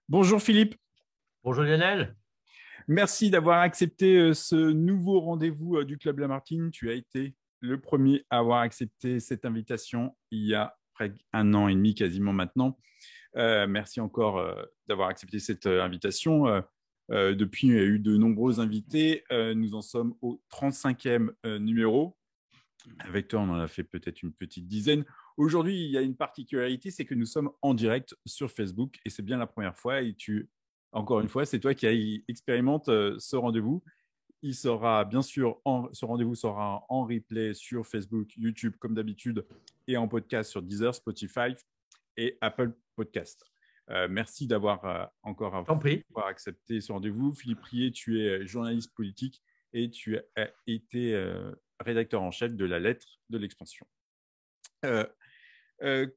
Bonjour Philippe, Bonjour Lionel. merci d'avoir accepté ce nouveau rendez-vous du Club Lamartine. Tu as été le premier à avoir accepté cette invitation il y a près d'un an et demi quasiment maintenant. Merci encore d'avoir accepté cette invitation. Depuis, il y a eu de nombreux invités. Nous en sommes au 35e numéro. Avec toi, on en a fait peut-être une petite dizaine. Aujourd'hui, il y a une particularité, c'est que nous sommes en direct sur Facebook et c'est bien la première fois. Et encore une fois, c'est toi qui expérimente ce rendez-vous. Il sera bien sûr, ce rendez-vous sera en replay sur Facebook, YouTube comme d'habitude et en podcast sur Deezer, Spotify et Apple Podcast. Merci d'avoir encore T'en prie. accepté ce rendez-vous. Philippe Prier, tu es journaliste politique et tu as été rédacteur en chef de la lettre de l'expansion. Euh, euh,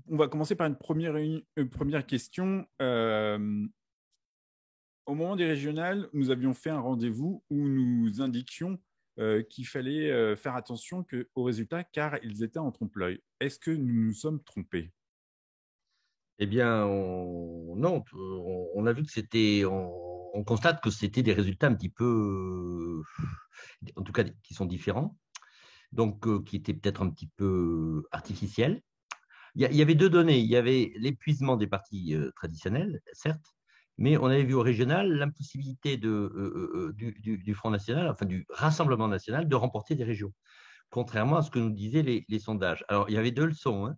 on va commencer par une première question. Au moment des régionales, nous avions fait un rendez-vous où nous indiquions qu'il fallait faire attention aux résultats car ils étaient en trompe-l'œil. Est-ce que nous nous sommes trompés? Eh bien, non, on a vu que on constate que c'était des résultats un petit peu, en tout cas, qui sont différents, donc qui étaient peut-être un petit peu artificiels. Il y avait deux données. Il y avait l'épuisement des partis traditionnels, certes, mais on avait vu au régional l'impossibilité du Front National, enfin du Rassemblement National, de remporter des régions, contrairement à ce que nous disaient les sondages. Alors, il y avait deux leçons, hein.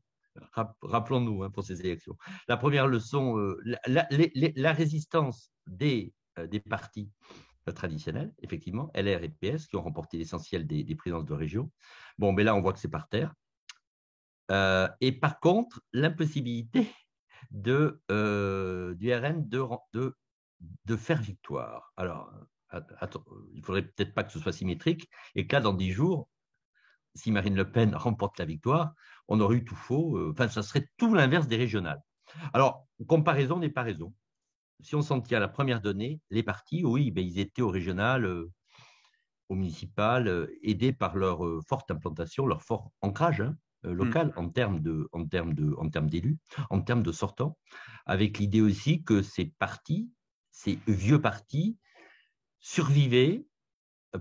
Rappelons-nous, hein, pour ces élections. La première leçon, la résistance des partis traditionnels, effectivement, LR et PS, qui ont remporté l'essentiel des présidences de région. Bon, mais là, on voit que c'est par terre. Et par contre, l'impossibilité du RN de faire victoire. Alors, attends, il ne faudrait peut-être pas que ce soit symétrique, et que là, dans 10 jours, si Marine Le Pen remporte la victoire, on aurait eu tout faux. Enfin, ça serait tout l'inverse des régionales. Alors, comparaison n'est pas raison. Si on s'en tient à la première donnée, les partis, oui, ben, ils étaient au régional, au municipal, aidés par leur forte implantation, leur fort ancrage, hein, Hmm. local en termes d'élus, en termes de sortants, avec l'idée aussi que ces partis, ces vieux partis, survivaient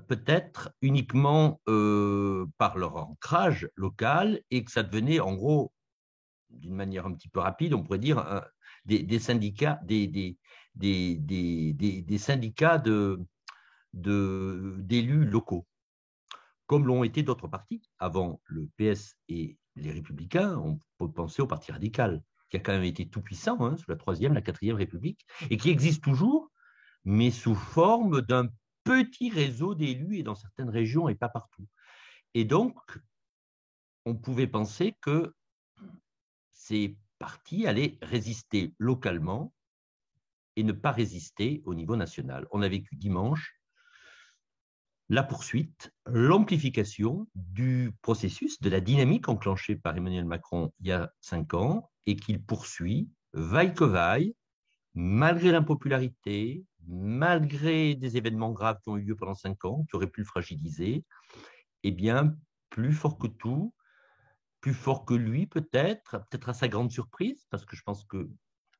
peut-être uniquement par leur ancrage local et que ça devenait en gros, d'une manière un petit peu rapide, on pourrait dire des syndicats, des syndicats d'élus locaux, comme l'ont été d'autres partis. Avant le PS et les Républicains, on peut penser au Parti radical, qui a quand même été tout puissant, hein, sous la Troisième, la Quatrième République, et qui existe toujours, mais sous forme d'un petit réseau d'élus et dans certaines régions et pas partout. Et donc, on pouvait penser que ces partis allaient résister localement et ne pas résister au niveau national. On a vécu dimanche la poursuite, l'amplification du processus, de la dynamique enclenchée par Emmanuel Macron il y a 5 ans et qu'il poursuit, vaille que vaille, malgré l'impopularité, malgré des événements graves qui ont eu lieu pendant 5 ans, qui auraient pu le fragiliser, eh bien, plus fort que tout, plus fort que lui peut-être à sa grande surprise, parce que je pense que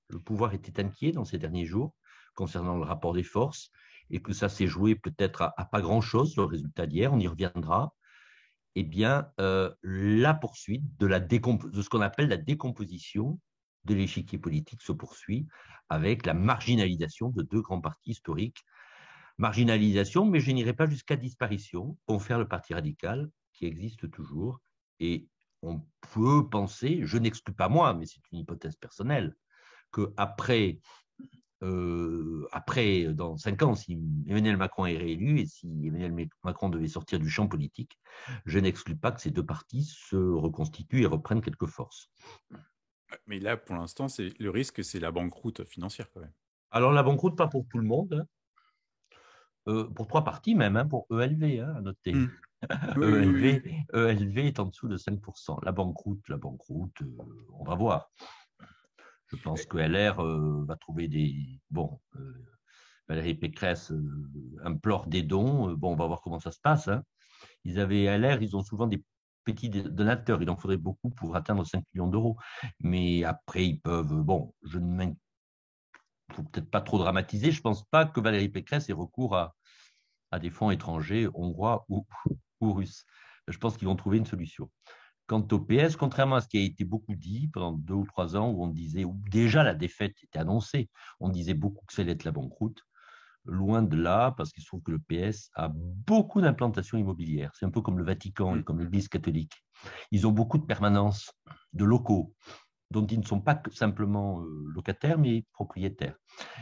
le pouvoir était inquiet dans ces derniers jours concernant le rapport des forces et que ça s'est joué peut-être à pas grand-chose, le résultat d'hier, on y reviendra. Eh bien, la poursuite de ce qu'on appelle la décomposition de l'échiquier politique se poursuit avec la marginalisation de deux grands partis historiques. Marginalisation, mais je n'irai pas jusqu'à disparition, confère le Parti radical, qui existe toujours. Et on peut penser, je n'exclus pas moi, mais c'est une hypothèse personnelle, qu'après dans 5 ans, si Emmanuel Macron est réélu et si Emmanuel Macron devait sortir du champ politique, je n'exclus pas que ces deux partis se reconstituent et reprennent quelques forces. Mais là, pour l'instant, le risque, c'est la banqueroute financière quand même. Alors, la banqueroute, pas pour tout le monde, hein. Pour trois partis même, hein, pour ELV, hein, à noter. Hmm. Oui, oui, oui. ELV est en dessous de 5%. La banqueroute, on va voir. Je pense que LR va trouver des. Bon, Valérie Pécresse implore des dons. Bon, on va voir comment ça se passe, hein. Ils avaient LR, ils ont souvent des petits donateurs. Il en faudrait beaucoup pour atteindre 5 millions d'euros. Mais après, ils peuvent. Bon, je ne faut peut-être pas trop dramatiser. Je ne pense pas que Valérie Pécresse ait recours à des fonds étrangers, hongrois ou russes. Je pense qu'ils vont trouver une solution. Quant au PS, contrairement à ce qui a été beaucoup dit pendant 2 ou 3 ans, où on disait, où déjà la défaite était annoncée, on disait beaucoup que ça allait être la banqueroute. Loin de là, parce qu'il se trouve que le PS a beaucoup d'implantations immobilières. C'est un peu comme le Vatican et comme l'Église catholique. Ils ont beaucoup de permanences, de locaux, dont ils ne sont pas simplement locataires, mais propriétaires.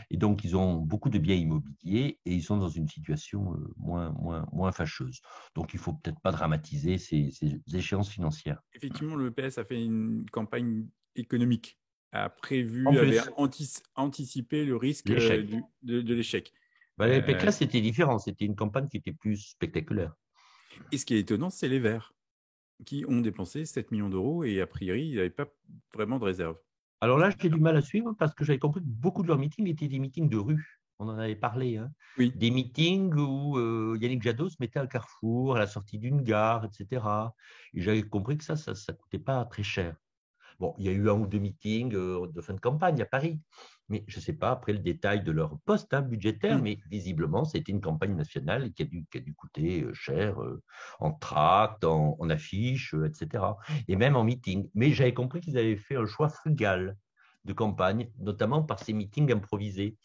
Et donc, ils ont beaucoup de biens immobiliers et ils sont dans une situation moins fâcheuse. Donc, il ne faut peut-être pas dramatiser ces échéances financières. Effectivement, le PS a fait une campagne économique, a prévu, En avait plus, anticipé le risque l'échec. de l'échec. Valérie Pécresse, c'était différent. C'était une campagne qui était plus spectaculaire. Et ce qui est étonnant, c'est les Verts, qui ont dépensé 7 millions d'euros et a priori, ils n'avaient pas vraiment de réserve. Alors là, j'ai du mal à suivre parce que j'avais compris que beaucoup de leurs meetings étaient des meetings de rue. On en avait parlé. Hein. Oui. Des meetings où Yannick Jadot se mettait à Carrefour, à la sortie d'une gare, etc. Et j'avais compris que ça ne coûtait pas très cher. Bon, il y a eu 1 ou 2 meetings de fin de campagne à Paris. Mais je ne sais pas après le détail de leur poste budgétaire, mais visiblement, c'était une campagne nationale qui a dû coûter cher en tracts, en affiches, etc. Et même en meeting. Mais j'avais compris qu'ils avaient fait un choix frugal de campagne, notamment par ces meetings improvisés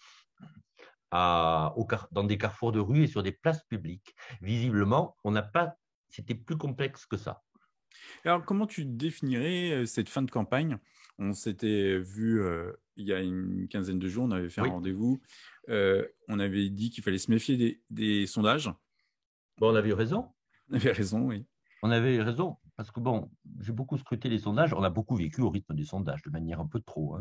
dans des carrefours de rue et sur des places publiques. Visiblement, c'était plus complexe que ça. Alors, comment tu définirais cette fin de campagne? On s'était vu il y a une quinzaine de jours, on avait fait un Oui. rendez-vous. On avait dit qu'il fallait se méfier des sondages. Bon, on avait eu raison. On avait raison, oui. On avait raison, parce que bon, j'ai beaucoup scruté les sondages, on a beaucoup vécu au rythme des sondages, de manière un peu trop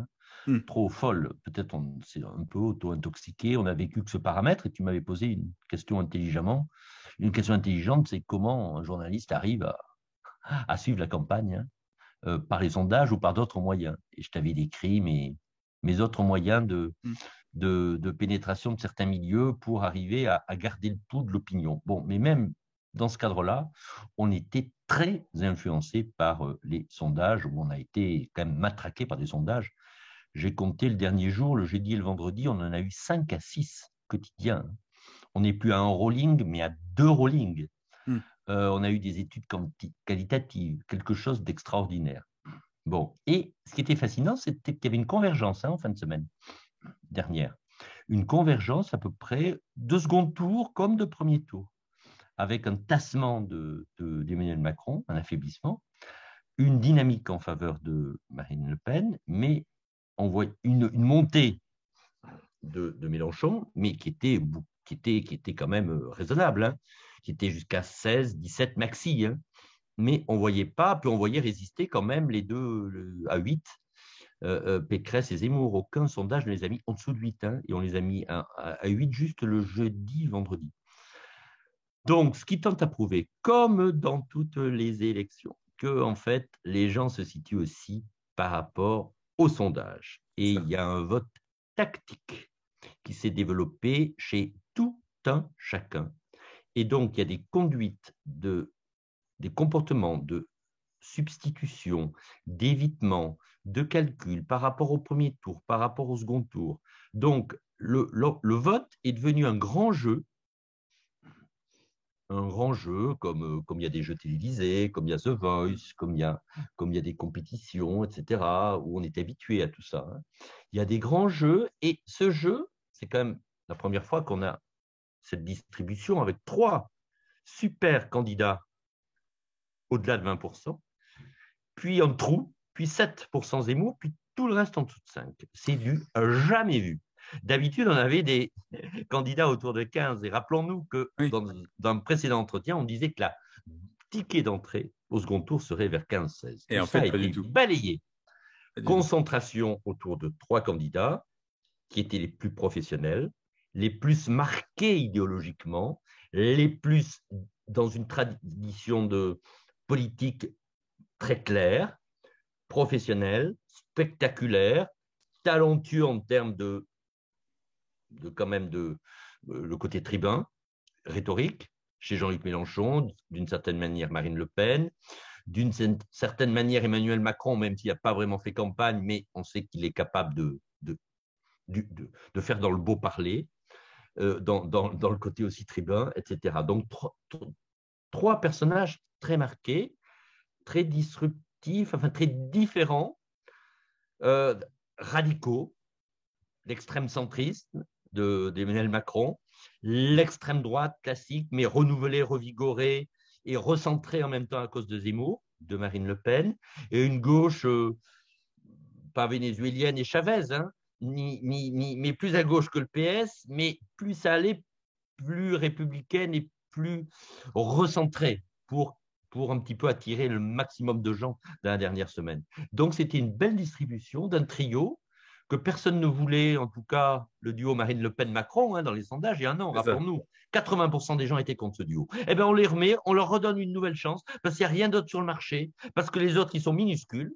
folle. Peut-être on s'est un peu auto-intoxiqué, on a vécu que ce paramètre, et tu m'avais posé une question intelligemment. Une question intelligente, c'est comment un journaliste arrive à suivre la campagne par les sondages ou par d'autres moyens. Et je t'avais décrit mes autres moyens de pénétration de certains milieux pour arriver à garder le pouls de l'opinion. Bon, mais même dans ce cadre-là, on était très influencé par les sondages, où on a été quand même matraqué par des sondages. J'ai compté le dernier jour, le jeudi et le vendredi, on en a eu 5 à 6 quotidiens. On n'est plus à un rolling, mais à 2 rollings. On a eu des études qualitatives, quelque chose d'extraordinaire. Bon, et ce qui était fascinant, c'était qu'il y avait une convergence en fin de semaine dernière. Une convergence à peu près de second tour comme de premier tour, avec un tassement d'Emmanuel Macron, un affaiblissement, une dynamique en faveur de Marine Le Pen, mais on voit une montée de Mélenchon, mais qui était quand même raisonnable, qui était jusqu'à 16, 17 maxi. Mais on ne voyait pas, puis on voyait résister quand même les deux à 8, Pécresse et Zemmour. Aucun sondage ne les a mis en dessous de 8, et on les a mis à 8 juste le jeudi, vendredi. Donc, ce qui tente à prouver, comme dans toutes les élections, que en fait, les gens se situent aussi par rapport au sondage. Et il y a un vote tactique qui s'est développé chez tout un chacun. Et donc, il y a des conduites, des comportements de substitution, d'évitement, de calcul par rapport au premier tour, par rapport au second tour. Donc, le vote est devenu un grand jeu comme il y a des jeux télévisés, comme il y a The Voice, comme il y a des compétitions, etc., où on est habitué à tout ça. Il y a des grands jeux, et ce jeu, c'est quand même la première fois qu'on a cette distribution avec 3 super candidats au-delà de 20%, puis un trou, puis 7% Zemmour, puis tout le reste en dessous de 5. C'est du jamais vu. D'habitude, on avait des candidats autour de 15. Et rappelons-nous que dans un précédent entretien, on disait que la ticket d'entrée au second tour serait vers 15-16. Et en ça fait, a pas du été tout. balayé. Concentration autour de 3 candidats qui étaient les plus professionnels, les plus marqués idéologiquement, les plus dans une tradition de politique très claire, professionnel, spectaculaire, talentueux en termes quand même le côté tribun, rhétorique, chez Jean-Luc Mélenchon, d'une certaine manière Marine Le Pen, d'une certaine manière Emmanuel Macron, même s'il n'a pas vraiment fait campagne, mais on sait qu'il est capable de faire dans le beau parler, dans le côté aussi tribun, etc. Donc, trois personnages très marqués, très disruptifs, enfin très différents, radicaux, l'extrême centriste d'Emmanuel Macron, l'extrême droite classique, mais renouvelée, revigorée et recentrée en même temps à cause de Zemmour, de Marine Le Pen, et une gauche pas vénézuélienne et Chavez, hein, mais plus à gauche que le PS, mais plus ça allait, plus républicaine et plus recentrée pour un petit peu attirer le maximum de gens dans la dernière semaine. Donc c'était une belle distribution d'un trio que personne ne voulait, en tout cas le duo Marine Le Pen-Macron, hein, dans les sondages il y a un an, C'est ça. rappelons-nous. 80% des gens étaient contre ce duo. Eh bien, on les remet, on leur redonne une nouvelle chance, parce qu'il n'y a rien d'autre sur le marché, parce que les autres, ils sont minuscules,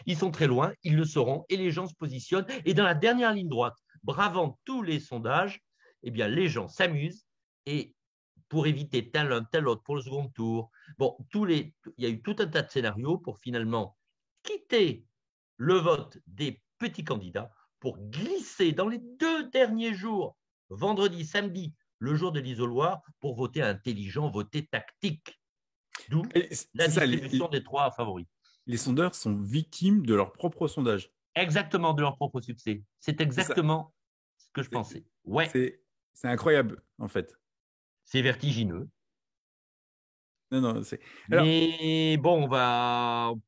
ils sont très loin, ils le seront, et les gens se positionnent. Et dans la dernière ligne droite, bravant tous les sondages, eh bien, les gens s'amusent, et pour éviter tel un, tel autre pour le second tour, bon, il y a eu tout un tas de scénarios pour finalement quitter le vote des petits candidats pour glisser dans les 2 derniers jours, vendredi, samedi, le jour de l'isoloir, pour voter intelligent, voter tactique. D'où la C'est ça, distribution des 3 favoris. les sondeurs sont victimes de leur propre sondage. Exactement de leur propre succès. C'est C'est ça. exactement ce que je pensais. Ouais, C'est incroyable, en fait. c'est vertigineux. Non, non, c'est. Alors, Mais bon,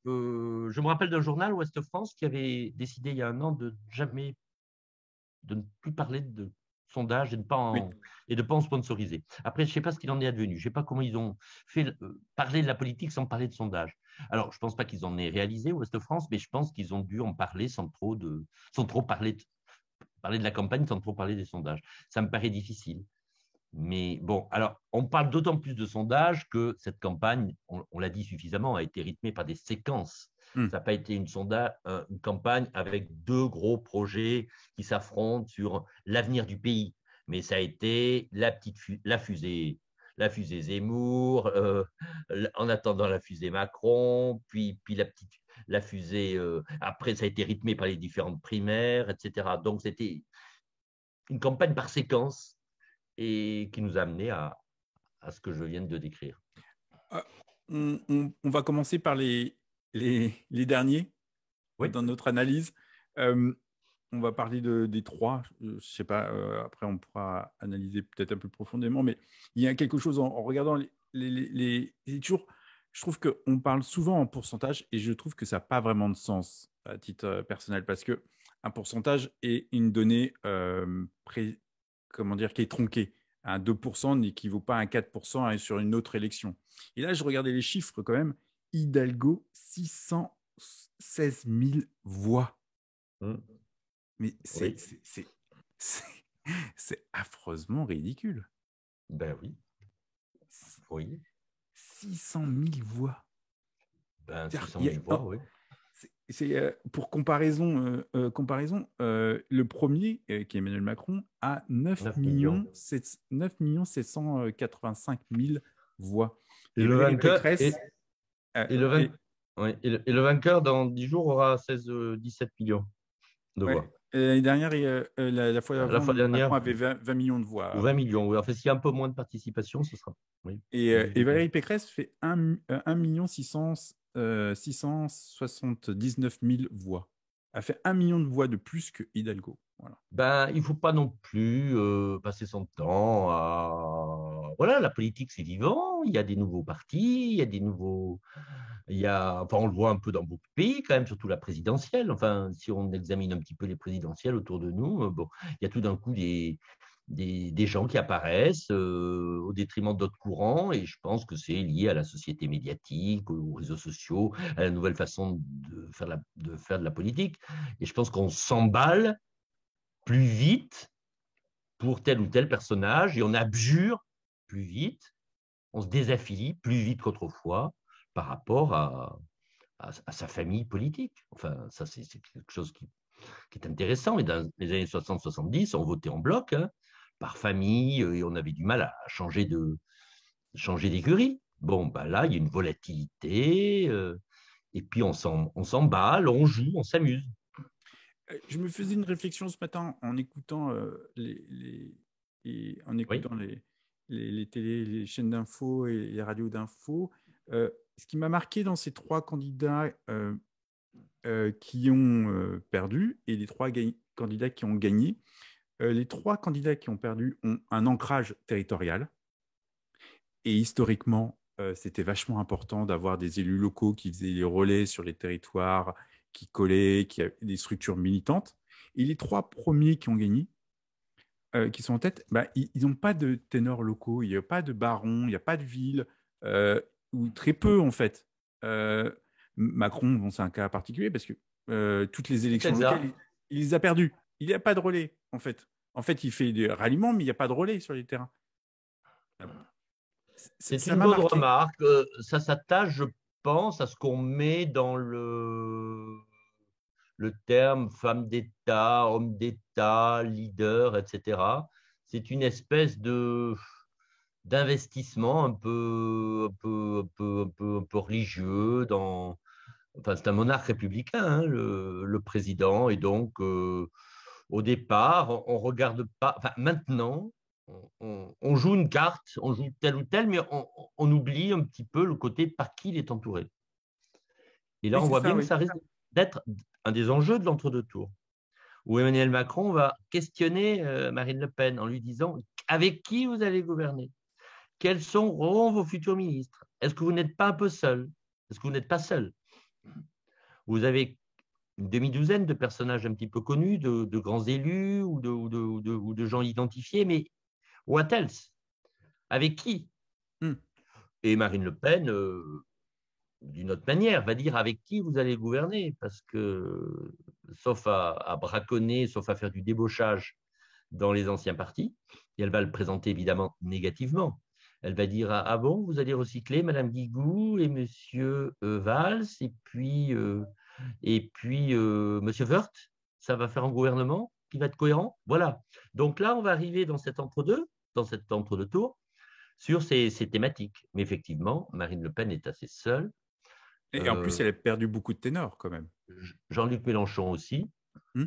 je me rappelle d'un journal, Ouest France, qui avait décidé il y a un an de ne plus parler de sondage et oui. de pas en sponsoriser. Après, je ne sais pas ce qu'il en est advenu. Je ne sais pas comment ils ont fait parler de la politique sans parler de sondage. Alors, je ne pense pas qu'ils en aient réalisé, Ouest France, mais je pense qu'ils ont dû en parler sans trop parler de la campagne, sans trop parler des sondages. Ça me paraît difficile. Mais bon, alors, on parle d'autant plus de sondages que cette campagne, on l'a dit suffisamment, a été rythmée par des séquences. Hmm. Ça n'a pas été une campagne avec 2 gros projets qui s'affrontent sur l'avenir du pays. Mais ça a été la fusée Zemmour, en attendant la fusée Macron, puis la fusée. Après, ça a été rythmé par les différentes primaires, etc. Donc, c'était une campagne par séquence et qui nous a amené à ce que je viens de décrire. Ah, on va commencer par les derniers Oui. dans notre analyse. On va parler des trois. Je ne sais pas, après on pourra analyser peut-être un peu profondément, mais il y a quelque chose en regardant toujours, je trouve qu'on parle souvent en pourcentage et je trouve que ça n'a pas vraiment de sens à titre personnel parce que un pourcentage est une donnée comment dire, qui est tronquée. Un 2% n'équivaut pas à un 4% sur une autre élection. Et là, je regardais les chiffres quand même. Hidalgo, 616 000 voix. Mais Oui. c'est affreusement ridicule. Ben oui. Oui. 600 000 voix. Ben, 600 000 voix, oui. Pour comparaison, le premier, qui est Emmanuel Macron, a 9 millions. 785 000 voix. Et Et le Valérie vainqueur, Pécresse, et le vainqueur, dans 10 jours, aura 17 millions de voix. l'année dernière, la fois La avant, fois dernière, Macron avait 20 millions de voix. ou 20 millions. Oui. En fait, s'il y a un peu moins de participation, ce sera. Oui. Et Valérie Pécresse fait 1 679 000 voix. Elle fait 1 million de voix de plus que Hidalgo. Voilà. Ben, il ne faut pas non plus passer son temps à. Voilà, la politique, c'est vivant. Il y a des nouveaux partis, il y a des nouveaux. Enfin, on le voit un peu dans beaucoup de pays, quand même, surtout la présidentielle. Enfin, si on examine un petit peu les présidentielles autour de nous, bon, il y a tout d'un coup des gens qui apparaissent au détriment d'autres courants, et je pense que c'est lié à la société médiatique, aux réseaux sociaux, à la nouvelle façon de faire de la politique. Et je pense qu'on s'emballe plus vite pour tel ou tel personnage et on abjure plus vite, on se désaffilie plus vite qu'autrefois par rapport à sa famille politique. Enfin, ça, c'est quelque chose qui est intéressant. Mais dans les années 60-70, on votait en bloc, hein, par famille, et on avait du mal à changer d'écurie. Bon, bah là, il y a une volatilité, et puis on s'emballe, on joue, on s'amuse. Je me faisais une réflexion ce matin en écoutant en Oui, écoutant les télés, les chaînes d'infos et les radios d'infos. Ce qui m'a marqué dans ces trois candidats qui ont perdu et les trois candidats qui ont gagné, les trois candidats qui ont perdu ont un ancrage territorial. Et historiquement, c'était vachement important d'avoir des élus locaux qui faisaient les relais sur les territoires, qui collaient, qui avaient des structures militantes. Et les trois premiers qui ont gagné, qui sont en tête, bah, ils n'ont pas de ténors locaux, il n'y a pas de barons, il n'y a pas de ville, ou très peu en fait. Macron, bon, c'est un cas particulier parce que toutes les c'est élections locales, exact. il les a perdues. Il n'y a pas de relais en fait. En fait, il fait des ralliements, mais il n'y a pas de relais sur les terrains. C'est Ça une m'a bonne marqué. remarque. Ça s'attache, je pense, à ce qu'on met dans le terme femme d'État, homme d'État, leader, etc. C'est une espèce d'investissement un peu religieux enfin, c'est un monarque républicain, hein, le président, et donc au départ, on regarde pas. Enfin, maintenant, on joue une carte, on joue telle ou telle, mais on oublie un petit peu le côté par qui il est entouré. Et là, Oui, on c'est voit ça, bien que oui. ça risque d'être un des enjeux de l'entre-deux tours, où Emmanuel Macron va questionner Marine Le Pen en lui disant avec qui vous allez gouverner? Quels seront vos futurs ministres? Est-ce que vous n'êtes pas un peu seul? Est-ce que vous n'êtes pas seul? Vous avez une demi-douzaine de personnages un petit peu connus, de grands élus ou de gens identifiés, mais what else? Avec qui? Hmm. Et Marine Le Pen, d'une autre manière, va dire avec qui vous allez gouverner, parce que, sauf à braconner, sauf à faire du débauchage dans les anciens partis, et elle va le présenter évidemment négativement. Elle va dire ah bon, vous allez recycler Madame Guigou et Monsieur Valls, et puis Monsieur Woerth, ça va faire un gouvernement qui va être cohérent. Voilà. Donc là, on va arriver dans cet entre-deux tours, sur ces thématiques. Mais effectivement, Marine Le Pen est assez seule. Et en plus, Euh, elle a perdu beaucoup de ténors quand même. Jean-Luc Mélenchon aussi, Hmm.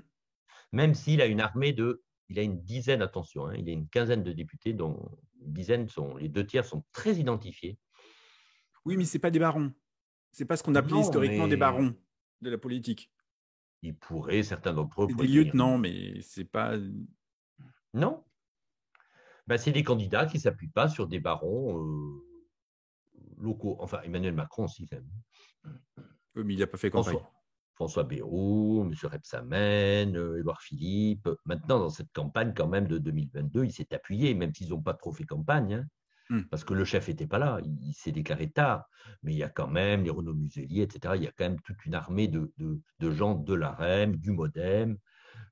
même s'il a une armée il a une dizaine, attention, hein, il a une quinzaine de députés, dont une dizaine les deux tiers sont très identifiés. Oui, mais c'est pas des barons. C'est pas ce qu'on appelait Non, historiquement des mais barons de la politique. certains d'entre eux C'est des pourraient devenir. lieutenants, mais c'est pas. Non, ben, c'est des candidats qui ne s'appuient pas sur des barons locaux. Enfin, Emmanuel Macron aussi, quand même. Mais il n'a pas fait campagne. François Bayrou, M. Rebsamen, Édouard Philippe. Maintenant, dans cette campagne quand même de 2022, il s'est appuyé, même s'ils n'ont pas trop fait campagne, hein, Hmm. parce que le chef n'était pas là, il s'est déclaré tard. Mais il y a quand même les Renaud Muselier, etc. Il y a quand même toute une armée de gens de l'AREM, du MoDem,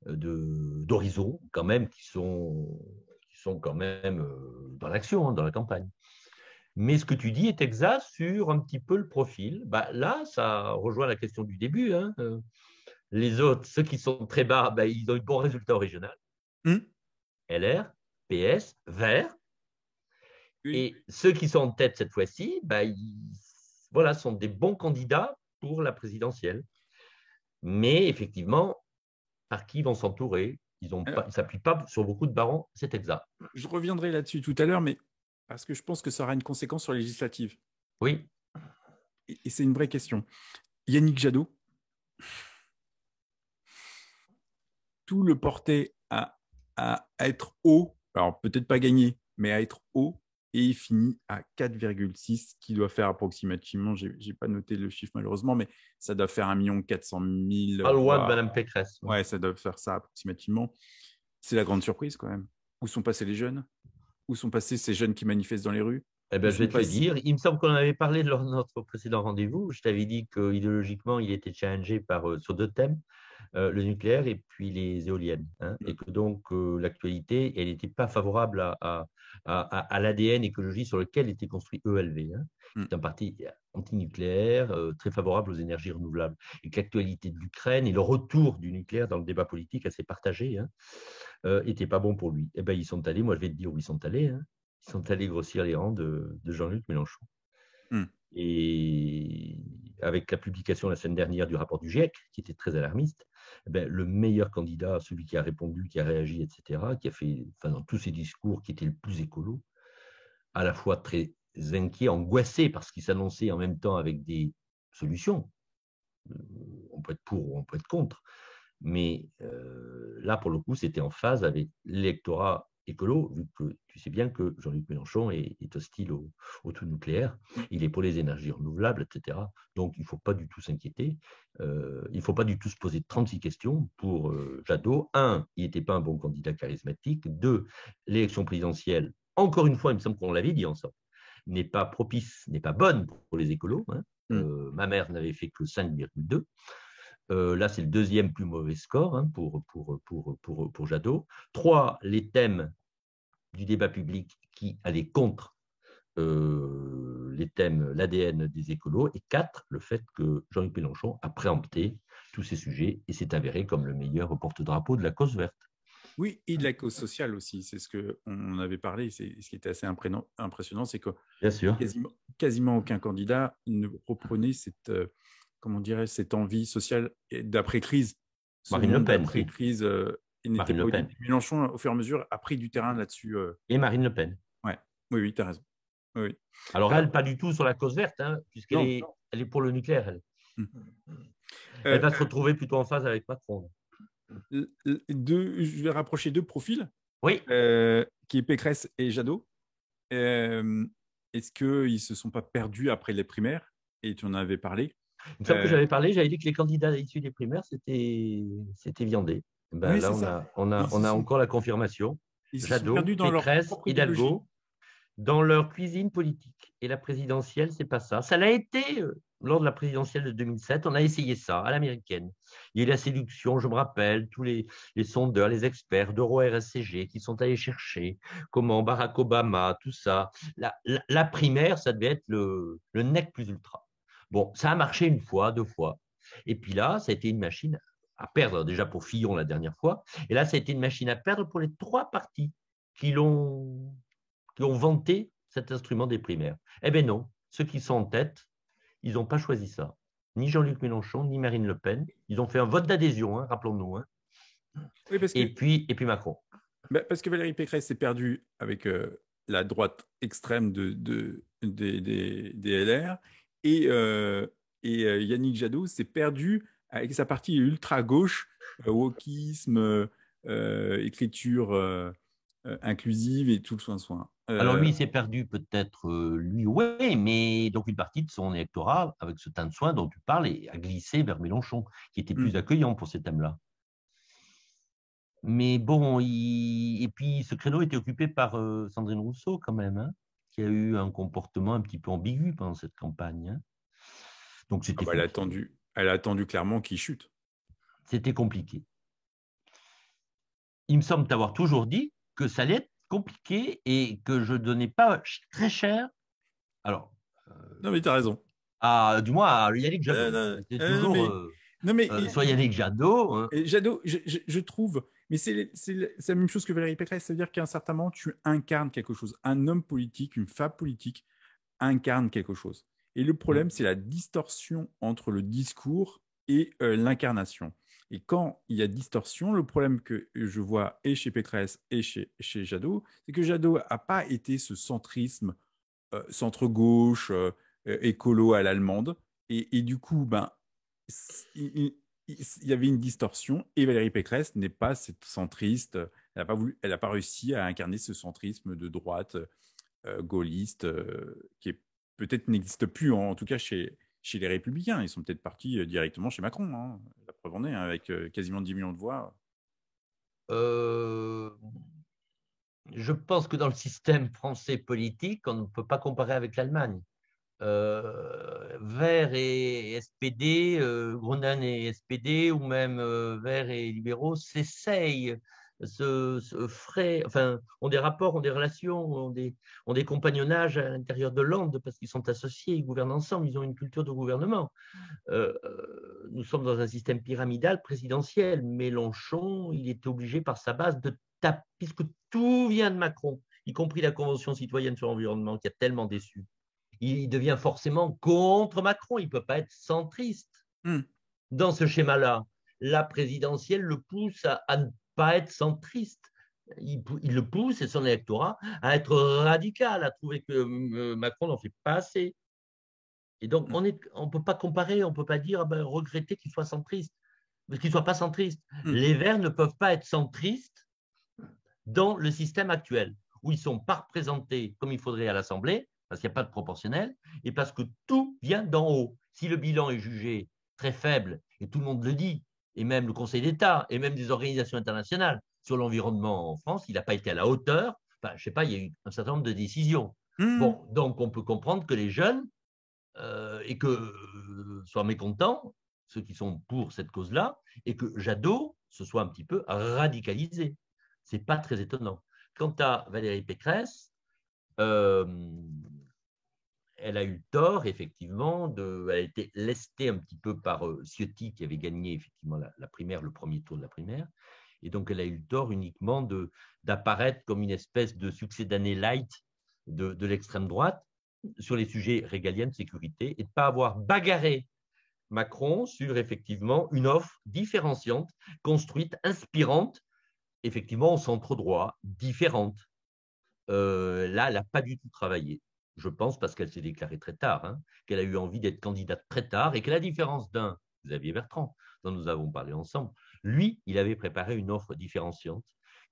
d'Horizon, quand même, qui sont quand même dans l'action, hein, dans la campagne. Mais ce que tu dis est exact sur un petit peu le profil. Bah, là, ça rejoint la question du début, hein. Les autres, ceux qui sont très bas, bah, ils ont eu de bons résultats au régional. Hmm. LR, PS, Vert. Oui. Et ceux qui sont en tête cette fois-ci, bah, voilà, sont des bons candidats pour la présidentielle. Mais effectivement, par qui ils vont s'entourer? Ils ne Alors, s'appuient pas sur beaucoup de barons, c'est exact. je reviendrai là-dessus tout à l'heure, mais parce que je pense que ça aura une conséquence sur les législatives. Oui, Et c'est une vraie question. Yannick Jadot, tout le portait à être haut, alors peut-être pas gagné, mais à être haut, et il finit à 4,6, qui doit faire approximativement, j'ai pas noté le chiffre malheureusement, mais ça doit faire 1 400 000, pas loin de voire, Mme Pécresse. ouais, ça doit faire ça approximativement. C'est la grande surprise quand même. Où sont passés les jeunes? Où sont passés ces jeunes qui manifestent dans les rues? Eh Où ben, je sont vais te le passés... dire. Il me semble qu'on en avait parlé lors de notre précédent rendez-vous. Je t'avais dit que idéologiquement, il était challengé sur deux thèmes, le nucléaire et puis les éoliennes, hein, et que donc l'actualité, elle n'était pas favorable à l'ADN écologie sur lequel était construit ELV, hein, qui est un parti anti-nucléaire, très favorable aux énergies renouvelables. Et que l'actualité de l'Ukraine et le retour du nucléaire dans le débat politique assez partagé, hein, n'était pas bon pour lui. Eh ben, ils sont allés, moi je vais te dire où ils sont allés, hein. Ils sont allés grossir les rangs de Jean-Luc Mélenchon. Hmm. Et avec la publication la semaine dernière du rapport du GIEC, qui était très alarmiste, Le meilleur candidat, celui qui a répondu, qui a réagi, etc., qui a fait, dans tous ses discours, qui était le plus écolo, à la fois très inquiet, angoissé, parce qu'il s'annonçait en même temps avec des solutions. On peut être pour ou on peut être contre. Mais là, pour le coup, c'était en phase avec l'électorat écolo, vu que tu sais bien que Jean-Luc Mélenchon est hostile au tout nucléaire, il est pour les énergies renouvelables, etc. Donc, il ne faut pas du tout s'inquiéter. Il ne faut pas du tout se poser 36 questions pour Jadot. Un, il n'était pas un bon candidat charismatique. Deux, l'élection présidentielle, encore une fois, il me semble qu'on l'avait dit ensemble, n'est pas propice, n'est pas bonne pour les écolos. Ma mère n'avait fait que 5,2. Là, c'est le deuxième plus mauvais score pour Jadot. 3, les thèmes du débat public qui allaient contre les thèmes, l'ADN des écolos. Et 4, le fait que Jean-Luc Mélenchon a préempté tous ces sujets et s'est avéré comme le meilleur porte-drapeau de la cause verte. Oui, et de la cause sociale aussi. C'est ce qu'on avait parlé. Ce qui était assez impressionnant, c'est que quasiment aucun candidat ne reprenait cette envie sociale d'après-crise. Marine Le Pen. D'après-crise, Marine Le Pen. Mélenchon, au fur et à mesure, a pris du terrain là-dessus. Et Marine Le Pen. Ouais. Oui, tu as raison. Oui. Alors, elle, pas du tout sur la cause verte, puisqu'elle est pour le nucléaire, elle. Elle va se retrouver plutôt en phase avec Macron. Je vais rapprocher 2 profils, oui. Qui est Pécresse et Jadot. Est-ce qu'ils ne se sont pas perdus après les primaires? Et tu en avais parlé. Une fois que j'avais parlé, j'avais dit que les candidats issus des primaires, c'était viandé. Oui, là, on a encore la confirmation. Jadot, Pécresse, Hidalgo, dans leur cuisine politique. Et la présidentielle, c'est pas ça. Ça l'a été lors de la présidentielle de 2007. On a essayé ça à l'américaine. Il y a eu la séduction, je me rappelle, tous les sondeurs, les experts d'Euro-RSCG qui sont allés chercher comment Barack Obama, tout ça. La primaire, ça devait être le nec plus ultra. Bon, ça a marché 1 fois, 2 fois. Et puis là, ça a été une machine à perdre, déjà pour Fillon la dernière fois. Et là, ça a été une machine à perdre pour les 3 partis qui ont vanté cet instrument des primaires. Eh bien non, ceux qui sont en tête, ils n'ont pas choisi ça. Ni Jean-Luc Mélenchon, ni Marine Le Pen. Ils ont fait un vote d'adhésion, rappelons-nous. Oui, et puis Macron. Parce que Valérie Pécresse s'est perdue avec la droite extrême des LR et Yannick Jadot s'est perdu avec sa partie ultra-gauche, wokisme, écriture inclusive et tout le soin. Alors lui, il s'est perdu peut-être, oui, mais donc une partie de son électorat, avec ce teint de soin dont tu parles, a glissé vers Mélenchon, qui était plus accueillant pour ces thèmes-là. Mais bon, et puis ce créneau était occupé par Sandrine Rousseau quand même, qui a eu un comportement un petit peu ambigu pendant cette campagne. Donc c'était elle a attendu clairement qu'il chute. C'était compliqué. Il me semble t'avoir toujours dit que ça allait être compliqué et que je ne donnais pas très cher. Alors. Non, mais tu as raison. Du moins à Yannick Jadot. C'était toujours soit Yannick Jadot. Jadot, je trouve, mais c'est la même chose que Valérie Pécresse, c'est-à-dire qu'à un certain moment, tu incarnes quelque chose. Un homme politique, une femme politique incarne quelque chose. Et le problème, c'est la distorsion entre le discours et l'incarnation. Et quand il y a distorsion, le problème que je vois et chez Pécresse et chez Jadot, c'est que Jadot n'a pas été ce centrisme centre-gauche, écolo à l'allemande. Et du coup, il y avait une distorsion. Et Valérie Pécresse n'est pas cette centriste. Elle n'a pas réussi à incarner ce centrisme de droite gaulliste qui peut-être n'existe plus, en tout cas chez les Républicains. Ils sont peut-être partis directement chez Macron. La preuve en est, avec quasiment 10 millions de voix. Je pense que dans le système français politique, on ne peut pas comparer avec l'Allemagne. Verts et SPD, Gronen et SPD, ou même Verts et libéraux s'essayent, ont des rapports, ont des relations, ont des compagnonnages à l'intérieur de Lande parce qu'ils sont associés, ils gouvernent ensemble, ils ont une culture de gouvernement. Nous sommes dans un système pyramidal présidentiel. Mélenchon, il est obligé par sa base de taper, puisque tout vient de Macron, y compris la Convention citoyenne sur l'environnement qui a tellement déçu. Il devient forcément contre Macron. Il ne peut pas être centriste dans ce schéma-là. la présidentielle le pousse à ne pas être centriste. Il le pousse et son électorat à être radical, à trouver que Macron n'en fait pas assez. Et donc, on ne peut pas comparer, on ne peut pas dire regretter qu'il soit centriste, parce qu'il ne soit pas centriste. Les Verts ne peuvent pas être centristes dans le système actuel, où ils ne sont pas représentés comme il faudrait à l'Assemblée, parce qu'il n'y a pas de proportionnel, et parce que tout vient d'en haut. Si le bilan est jugé très faible, et tout le monde le dit, et même le Conseil d'État, et même des organisations internationales sur l'environnement en France, il n'a pas été à la hauteur. Enfin, je ne sais pas, il y a eu un certain nombre de décisions. Bon, donc on peut comprendre que les jeunes et que soient mécontents, ceux qui sont pour cette cause-là, et que Jadot se soit un petit peu radicalisé. Ce n'est pas très étonnant. Quant à Valérie Pécresse, elle a eu tort, effectivement, elle a été lestée un petit peu par Ciotti, qui avait gagné effectivement la primaire, le premier tour de la primaire. Et donc, elle a eu tort uniquement d'apparaître comme une espèce de succédané light de l'extrême droite sur les sujets régaliens de sécurité et de ne pas avoir bagarré Macron sur effectivement une offre différenciante, construite, inspirante, effectivement au centre droit, différente. Là, elle n'a pas du tout travaillé. Je pense parce qu'elle s'est déclarée très tard, hein, qu'elle a eu envie d'être candidate très tard et que la différence d'un Xavier Bertrand, dont nous avons parlé ensemble, lui, il avait préparé une offre différenciante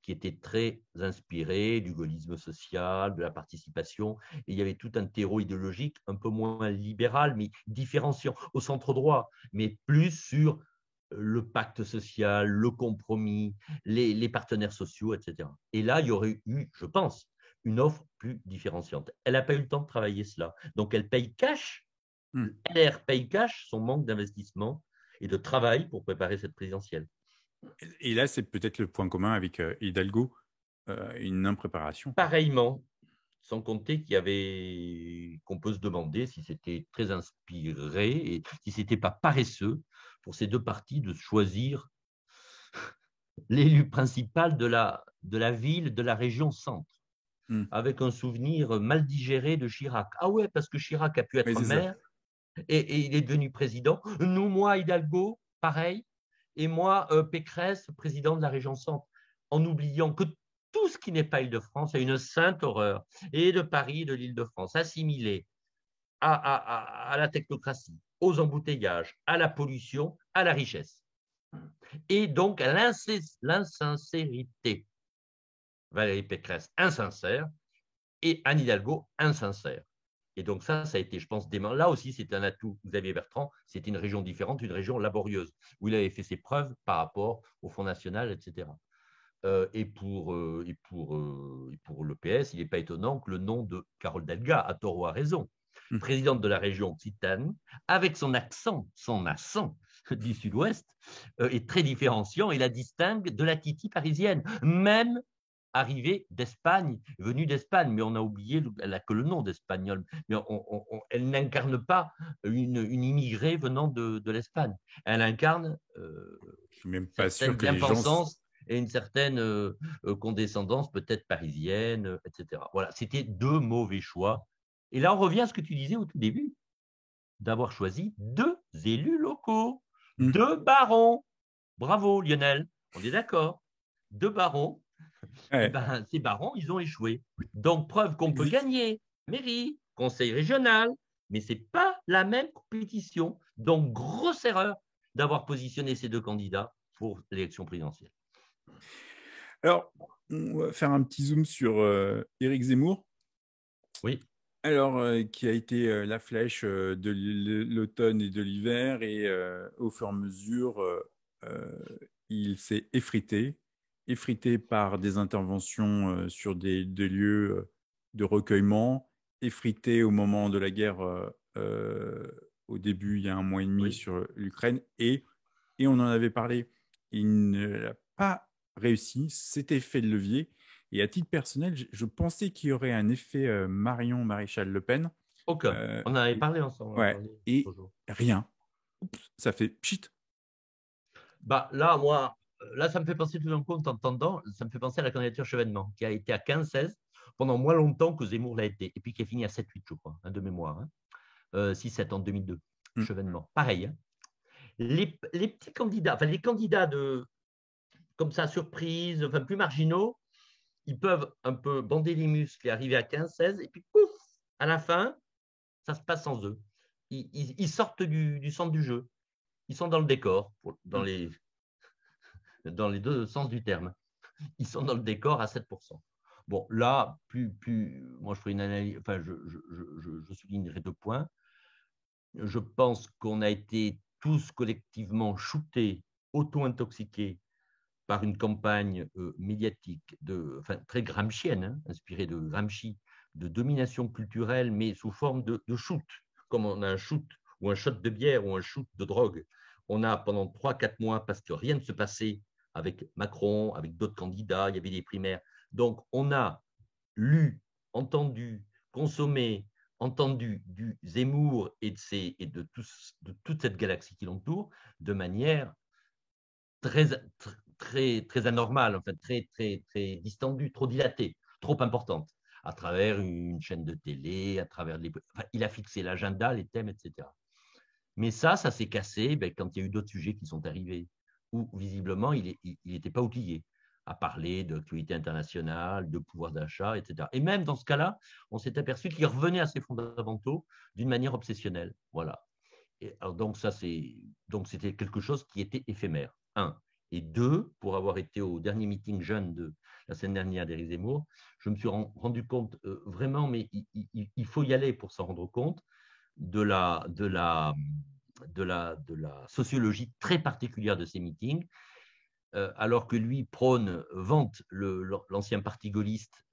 qui était très inspirée du gaullisme social, de la participation. Et il y avait tout un terreau idéologique un peu moins libéral, mais différenciant au centre droit, mais plus sur le pacte social, le compromis, les partenaires sociaux, etc. Et là, il y aurait eu, je pense, une offre plus différenciante. Elle n'a pas eu le temps de travailler cela. Donc, elle paye cash. LR paye cash son manque d'investissement et de travail pour préparer cette présidentielle. Et là, c'est peut-être le point commun avec Hidalgo, une impréparation. Pareillement, sans compter qu'on peut se demander si c'était très inspiré et si c'était pas paresseux pour ces deux partis de choisir l'élu principal de la ville, de la région centre, avec un souvenir mal digéré de Chirac. Ah ouais, parce que Chirac a pu être maire et il est devenu président. Nous, moi, Hidalgo, pareil, et moi, Pécresse, président de la région centre, en oubliant que tout ce qui n'est pas Île-de-France a une sainte horreur, et de Paris et de l'Île-de-France, assimilé à la technocratie, aux embouteillages, à la pollution, à la richesse. Et donc à l'insincérité. Valérie Pécresse, insincère, et Anne Hidalgo, insincère. Et donc ça a été, je pense, là aussi, c'est un atout. Xavier Bertrand, c'était une région différente, une région laborieuse, où il avait fait ses preuves par rapport au Front National, etc. Et pour le PS, il n'est pas étonnant que le nom de Carole Delga, à tort ou à raison, présidente de la région Occitanie, avec son accent du sud-ouest, est très différenciant et la distingue de la Titi parisienne, même arrivée d'Espagne, venue d'Espagne, mais on a oublié, elle n'a que le nom d'espagnol, mais elle n'incarne pas une immigrée venant de l'Espagne. Elle incarne Je suis même pas sûr certaine que les gens. bien-pensance et une certaine condescendance peut-être parisienne, etc. Voilà, c'était deux mauvais choix. Et là, on revient à ce que tu disais au tout début, d'avoir choisi deux élus locaux, deux barons. Bravo, Lionel, on est d'accord. Deux barons. Ouais. Eh ben, ces barons, ils ont échoué. Donc, preuve qu'on peut gagner mairie, conseil régional, mais ce n'est pas la même compétition. Donc, grosse erreur d'avoir positionné ces deux candidats pour l'élection présidentielle. Alors, on va faire un petit zoom sur Éric Zemmour. Oui. Alors, qui a été la flèche de l'automne et de l'hiver, et au fur et à mesure, il s'est effrité par des interventions sur des lieux de recueillement, effrité au moment de la guerre, au début, il y a 1 mois et demi, sur l'Ukraine, et on en avait parlé. Il n'a pas réussi cet effet de levier. Et à titre personnel, je pensais qu'il y aurait un effet Marion Maréchal Le Pen. Aucun. On en avait parlé ensemble. Ouais, et rien. Oups, ça fait pchit. Bah, là, moi, ça me fait penser tout d'un coup en t'entendant, ça me fait penser à la candidature Chevènement, qui a été à 15-16 pendant moins longtemps que Zemmour l'a été, et puis qui a fini à 7-8, je crois, de mémoire. 6-7 en 2002, Chevènement. Pareil. Hein. Les petits candidats, enfin les candidats comme ça, surprise, enfin plus marginaux, ils peuvent un peu bander les muscles et arriver à 15-16, et puis pouf, à la fin, ça se passe sans eux. Ils sortent du centre du jeu. Ils sont dans le décor, dans les deux sens du terme. Ils sont dans le décor à 7%. Bon, là, moi je ferai une analyse, enfin, je soulignerai 2 points. Je pense qu'on a été tous collectivement shootés, auto-intoxiqués par une campagne médiatique très gramscienne, hein, inspirée de Gramsci, de domination culturelle, mais sous forme de shoot. Comme on a un shoot ou un shot de bière ou un shoot de drogue, on a pendant 3-4 mois, parce que rien ne se passait avec Macron, avec d'autres candidats, il y avait des primaires. Donc, on a lu, entendu, consommé, entendu du Zemmour et de toute cette galaxie qui l'entoure de manière très, très anormale, en fait, très distendue, trop dilatée, trop importante, à travers une chaîne de télé, à travers il a fixé l'agenda, les thèmes, etc. Mais ça s'est cassé quand il y a eu d'autres sujets qui sont arrivés, où visiblement il n'était pas outillé à parler d'actualité internationale, de pouvoir d'achat, etc. Et même dans ce cas-là, on s'est aperçu qu'il revenait à ses fondamentaux d'une manière obsessionnelle. Voilà. Donc c'était quelque chose qui était éphémère. Un. Et deux, pour avoir été au dernier meeting jeune de la semaine dernière d'Éric Zemmour, je me suis rendu compte vraiment, mais il faut y aller pour s'en rendre compte, de la sociologie très particulière de ces meetings, alors que lui vante l'ancien parti gaulliste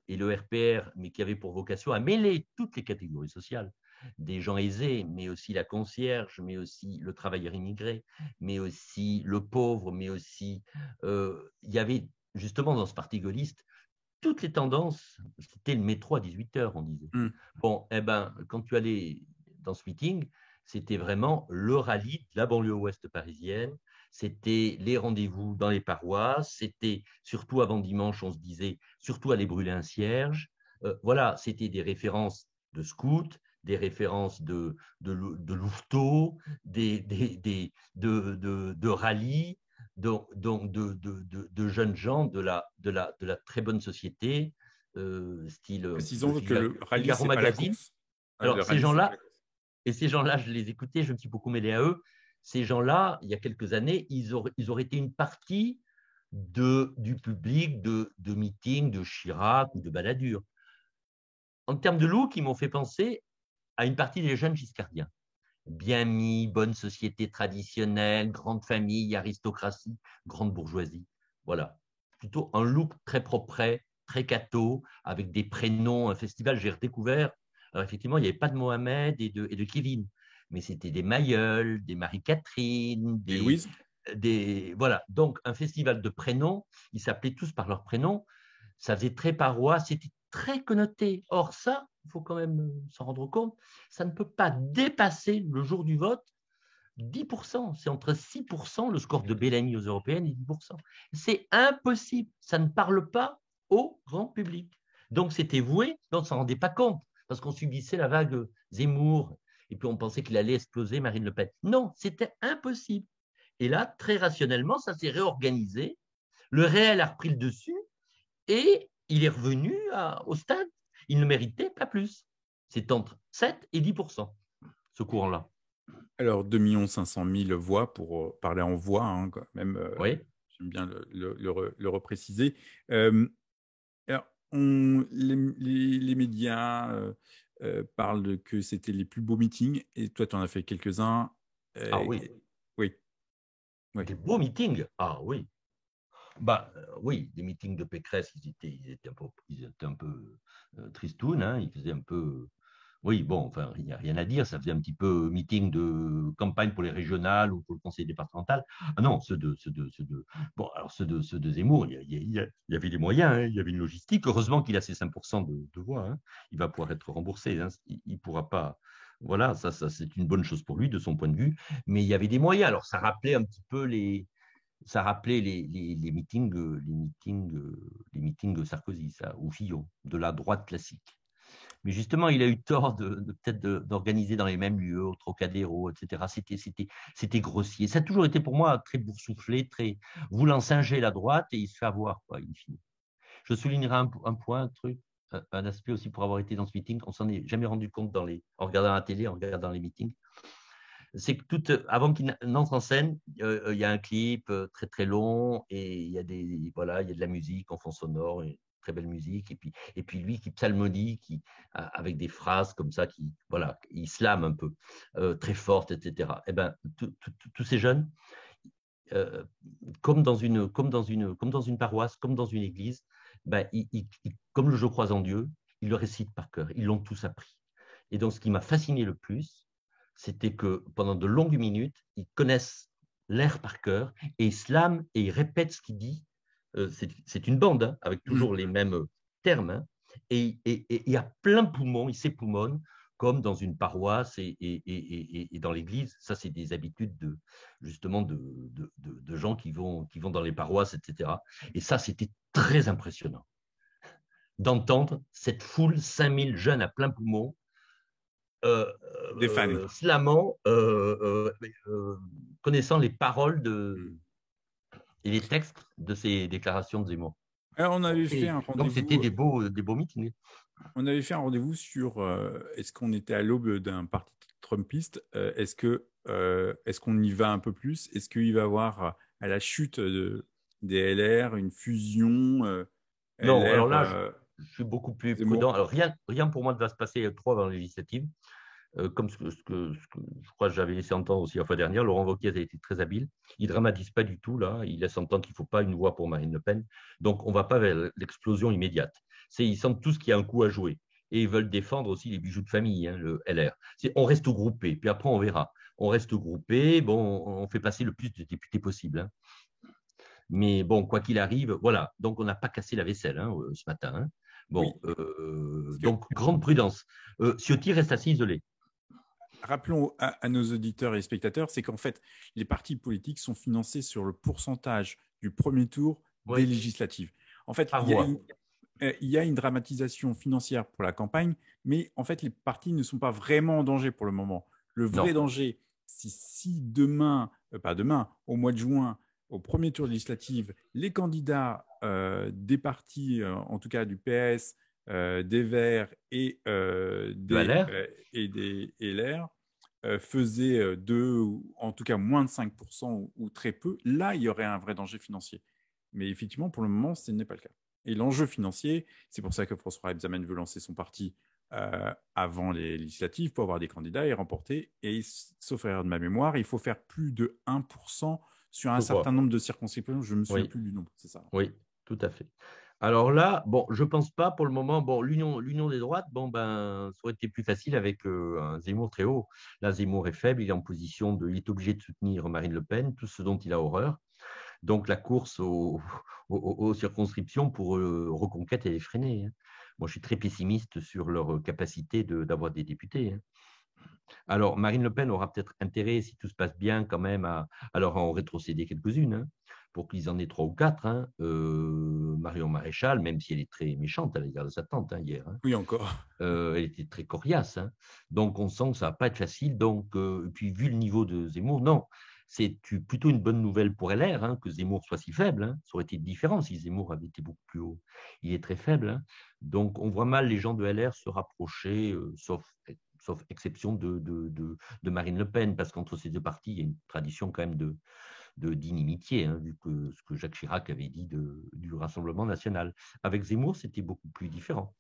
et le RPR, mais qui avait pour vocation à mêler toutes les catégories sociales, des gens aisés, mais aussi la concierge, mais aussi le travailleur immigré, mais aussi le pauvre, mais aussi il y avait justement dans ce parti gaulliste toutes les tendances. C'était le métro à 18h, on disait. Bon, quand tu allais dans ce meeting, c'était vraiment le rallye de la banlieue ouest parisienne. C'était les rendez-vous dans les paroisses. C'était surtout avant dimanche, on se disait surtout aller brûler un cierge. Voilà, c'était des références de scouts, des références de louveteaux, de rallyes, donc de jeunes gens de la très bonne société, style Précisons que le rallye, Figaro c'est pas la Magazine. course. Le Alors, rallye, c'est pas la course. ces gens-là, je les écoutais, je me suis beaucoup mêlé à eux. Ces gens-là, il y a quelques années, ils auraient été une partie du public de meetings de Chirac ou de Balladur. En termes de look, ils m'ont fait penser à une partie des jeunes giscardiens. Bien mis, bonne société traditionnelle, grande famille, aristocratie, grande bourgeoisie. Voilà. Plutôt un look très propre, très catho, avec des prénoms. Un festival, j'ai redécouvert. Alors, effectivement, il n'y avait pas de Mohamed et de Kevin, mais c'était des Mayeuls, des Marie-Catherine, Et Louise? voilà. Donc, un festival de prénoms, ils s'appelaient tous par leur prénom. Ça faisait très paroisse, c'était très connoté. Or, ça, il faut quand même s'en rendre compte, ça ne peut pas dépasser le jour du vote 10%. C'est entre 6% le score de Bellamy aux européennes et 10%. C'est impossible. Ça ne parle pas au grand public. Donc, c'était voué, mais on ne s'en rendait pas compte parce qu'on subissait la vague Zemmour et puis on pensait qu'il allait exploser Marine Le Pen. Non, c'était impossible. Et là, très rationnellement, ça s'est réorganisé. Le réel a repris le dessus et il est revenu au stade. Il ne méritait pas plus. C'est entre 7 et 10%, ce courant-là. Alors, 2 500 000 voix pour parler en voix, hein, quand même. Oui. J'aime bien le repréciser. Alors, les médias parlent que c'était les plus beaux meetings, et toi, tu en as fait quelques-uns. Ah oui. Oui, oui. Des beaux meetings. Ah oui. Oui, des meetings de Pécresse, ils étaient un peu tristounes, hein, ils faisaient un peu. Oui, bon, enfin, il n'y a rien à dire, ça faisait un petit peu meeting de campagne pour les régionales ou pour le conseil départemental. Ah non, bon, alors ceux de Zemmour, il y avait des moyens, hein, il y avait une logistique. Heureusement qu'il a ses 5% de voix, hein. Il va pouvoir être remboursé, hein. Il pourra pas. Voilà, ça c'est une bonne chose pour lui de son point de vue, mais il y avait des moyens. Alors ça rappelait un petit peu ça rappelait les meetings, les meetings de Sarkozy, ça, ou Fillon, de la droite classique. Mais justement, il a eu tort peut-être d'organiser dans les mêmes lieux, au Trocadéro, etc. C'était grossier. Ça a toujours été pour moi très boursouflé, très voulant singer la droite et il se fait avoir, quoi, in fine. Je soulignerai un point, un truc, un aspect aussi pour avoir été dans ce meeting. On s'en est jamais rendu compte en regardant la télé, en regardant les meetings. C'est que avant qu'il n'entre en scène, il y a un clip très très long et il y a il y a de la musique en fond sonore, une très belle musique et puis lui qui psalmodie, avec des phrases comme ça, voilà, il slame un peu, très forte, etc. Et ben tous ces jeunes, euh, comme dans une paroisse, comme dans une église, ben, comme le Je crois en Dieu, ils le récitent par cœur. Ils l'ont tous appris. Et donc, ce qui m'a fasciné le plus, c'était que pendant de longues minutes, ils connaissent l'air par cœur et ils slament et ils répètent ce qu'il dit. C'est une bande, hein, avec toujours les mêmes termes. Hein, et à plein poumon, ils s'époumonnent comme dans une paroisse et dans l'église. Ça, c'est des habitudes justement de gens qui vont dans les paroisses, etc. Et ça, c'était très impressionnant d'entendre cette foule, 5000 jeunes à plein poumon, Des fans. slamant, connaissant les paroles et les textes de ces déclarations de Zemmour. Alors, on avait fait Et un donc, c'était rendez-vous. des beaux meetings. On avait fait un rendez-vous sur est-ce qu'on était à l'aube d'un parti trumpiste. Est-ce qu'on y va un peu plus? Est-ce qu'il va y avoir à la chute des LR une fusion Non, alors LR là, je suis beaucoup plus Zemmour? prudent. Alors, rien pour moi ne va se passer trop avant la législative. Comme ce que je crois que j'avais laissé entendre aussi la fois dernière, Laurent Wauquiez a été très habile. Il ne dramatise pas du tout, là. Il laisse entendre qu'il ne faut pas une voix pour Marine Le Pen. Donc, on ne va pas vers l'explosion immédiate. Ils sentent tous qu'il y a un coup à jouer. Et ils veulent défendre aussi les bijoux de famille, hein, le LR. On reste groupé, puis après, on verra. On reste groupé, bon, on fait passer le plus de députés possible. Hein. Mais bon, quoi qu'il arrive, voilà. Donc, on n'a pas cassé la vaisselle hein, ce matin. Hein. Oui. Bon, Parce que, donc, grande prudence. Ciotti reste assez isolé. rappelons à nos auditeurs et spectateurs, c'est qu'en fait, les partis politiques sont financés sur le pourcentage du premier tour des Oui, législatives. En fait, par voix. il y a une dramatisation financière pour la campagne, mais en fait, les partis ne sont pas vraiment en danger pour le moment. Le vrai Non. danger, c'est si demain, pas demain, au mois de juin, au premier tour législatif, les candidats des partis, en tout cas du PS, des Verts De LR. et des LR, faisaient en tout cas moins de 5% ou très peu, là, il y aurait un vrai danger financier. Mais effectivement, pour le moment, ce n'est pas le cas. Et l'enjeu financier, c'est pour ça que François Rebsamen veut lancer son parti avant les législatives pour avoir des candidats et remporter. Et sauf erreur de ma mémoire, il faut faire plus de 1% sur un Je certain crois. nombre de circonscriptions. Je ne me souviens Oui, plus du nombre, c'est ça. oui, tout à fait. Alors là, bon, je pense pas pour le moment. Bon, l'union des droites, bon ben, ça aurait été plus facile avec un Zemmour très haut. Là, Zemmour est faible, il est en position il est obligé de soutenir Marine Le Pen, tout ce dont il a horreur. Donc la course aux circonscriptions pour reconquête, elle est freinée. Hein. Moi, je suis très pessimiste sur leur capacité d'avoir des députés. Hein. Alors, Marine Le Pen aura peut-être intérêt, si tout se passe bien, quand même, à leur en rétrocéder quelques-unes, hein, pour qu'ils en aient trois ou quatre. Hein. Marion Maréchal, même si elle est très méchante à l'égard de sa tante hein, hier, hein, Oui, encore. elle était très coriace. Hein. Donc, on sent que ça ne va pas être facile. Donc, puis, vu le niveau de Zemmour, non. C'est plutôt une bonne nouvelle pour LR hein, que Zemmour soit si faible. Hein. Ça aurait été différent si Zemmour avait été beaucoup plus haut. Il est très faible. Hein. Donc, on voit mal les gens de LR se rapprocher, sauf exception de Marine Le Pen, parce qu'entre ces deux partis, il y a une tradition quand même d'inimitié, hein, vu que ce que Jacques Chirac avait dit du Rassemblement national. Avec Zemmour, c'était beaucoup plus différent.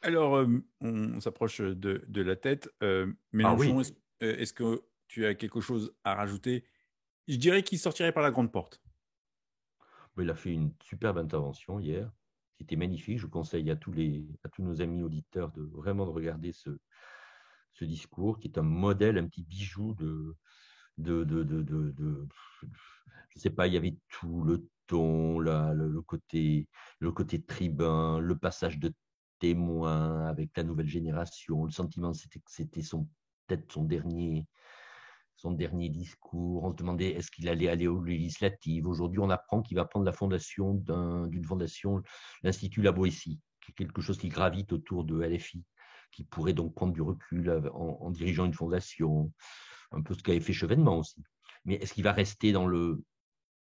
Alors, on s'approche de la tête. Ah Mélenchon, oui, est-ce que tu as quelque chose à rajouter? Je dirais qu'il sortirait par la grande porte. il a fait une superbe intervention hier, qui était magnifique. Je conseille à tous nos amis auditeurs vraiment de regarder ce discours, qui est un modèle, un petit bijou je sais pas, il y avait tout, le ton, le côté tribun, le passage de témoin avec la nouvelle génération. Le sentiment, c'était que c'était peut-être son dernier discours. On se demandait est-ce qu'il allait aller aux législatives. Aujourd'hui, on apprend qu'il va prendre la fondation d'une fondation, l'Institut La Boétie, qui est quelque chose qui gravite autour de LFI. qui pourrait donc prendre du recul en dirigeant une fondation, un peu ce qu'avait fait Chevènement aussi. Mais est-ce qu'il va rester dans le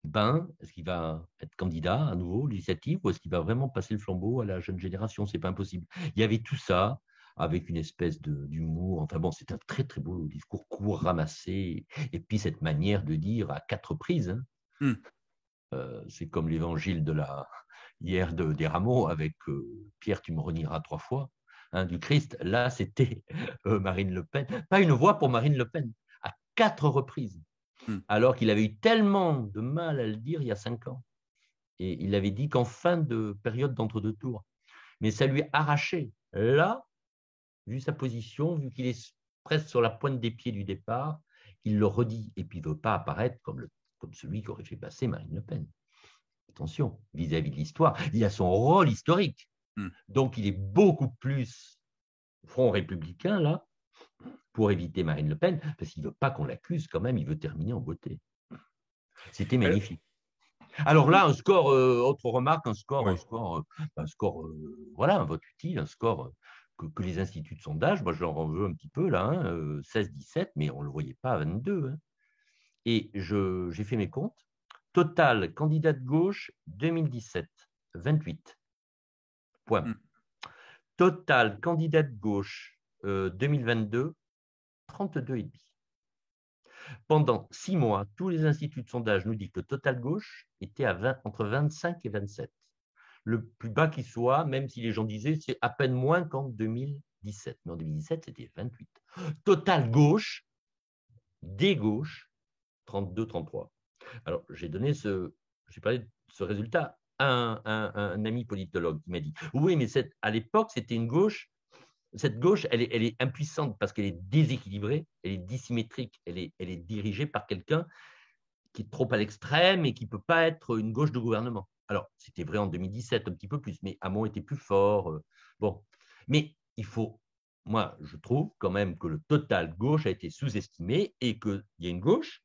bain? Est-ce qu'il va être candidat à nouveau, législatif, ou est-ce qu'il va vraiment passer le flambeau à la jeune génération? C'est pas impossible. Il y avait tout ça avec une espèce d'humour. Enfin bon, c'est un très très beau discours court, ramassé, et puis cette manière de dire à 4 reprises. Hein. C'est comme l'évangile hier des Rameaux avec Pierre, tu me renieras 3 fois, hein, du Christ. Là, c'était Marine Le Pen. Pas une voix pour Marine Le Pen, à 4 reprises. Alors qu'il avait eu tellement de mal à le dire il y a 5 ans. Et il avait dit qu'en fin de période d'entre-deux tours. Mais ça lui arrachait. Là, vu sa position, vu qu'il est presque sur la pointe des pieds du départ, il le redit. Et puis il ne veut pas apparaître comme celui qui aurait fait passer Marine Le Pen. Attention, vis-à-vis de l'histoire, il a son rôle historique. Donc il est beaucoup plus front républicain, là, pour éviter Marine Le Pen, parce qu'il ne veut pas qu'on l'accuse quand même, il veut terminer en beauté. C'était magnifique. Alors là, un score, autre remarque, un score, voilà, un vote utile, un score que les instituts de sondage, moi je leur en veux un petit peu là, hein, 16-17, mais on ne le voyait pas à 22. Hein. Et j'ai fait mes comptes. Total, candidat de gauche, 2017, 28 points. Total, candidat de gauche, 2022, 32,5. Pendant 6 mois, tous les instituts de sondage nous disent que le total gauche était entre 25 et 27. Le plus bas qui soit, même si les gens disaient c'est à peine moins qu'en 2017. Mais en 2017, c'était 28. Total gauche, des gauches, 32-33. Alors, j'ai parlé de ce résultat à un ami politologue qui m'a dit oui, mais à l'époque, c'était une gauche. Cette gauche, elle est impuissante parce qu'elle est déséquilibrée, elle est dissymétrique, elle est dirigée par quelqu'un qui est trop à l'extrême et qui ne peut pas être une gauche de gouvernement. Alors, c'était vrai en 2017, un petit peu plus, mais Hamon était plus fort. Bon, mais moi, je trouve quand même que le total gauche a été sous-estimé et qu'il y a une gauche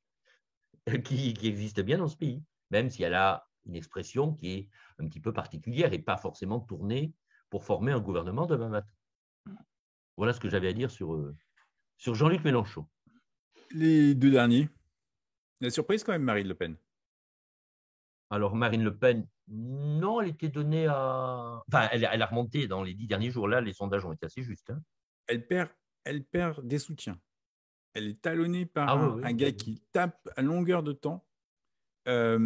qui existe bien dans ce pays, même si elle a une expression qui est un petit peu particulière et pas forcément tournée pour former un gouvernement demain matin. Voilà ce que j'avais à dire sur Jean-Luc Mélenchon. Les 2 derniers. La surprise quand même, Marine Le Pen. Alors, Marine Le Pen, non, elle était donnée à... Enfin, elle a remonté dans les 10 derniers jours. Là, les sondages ont été assez justes. Hein. Elle perd des soutiens. Elle est talonnée par un gars qui tape à longueur de temps. Pas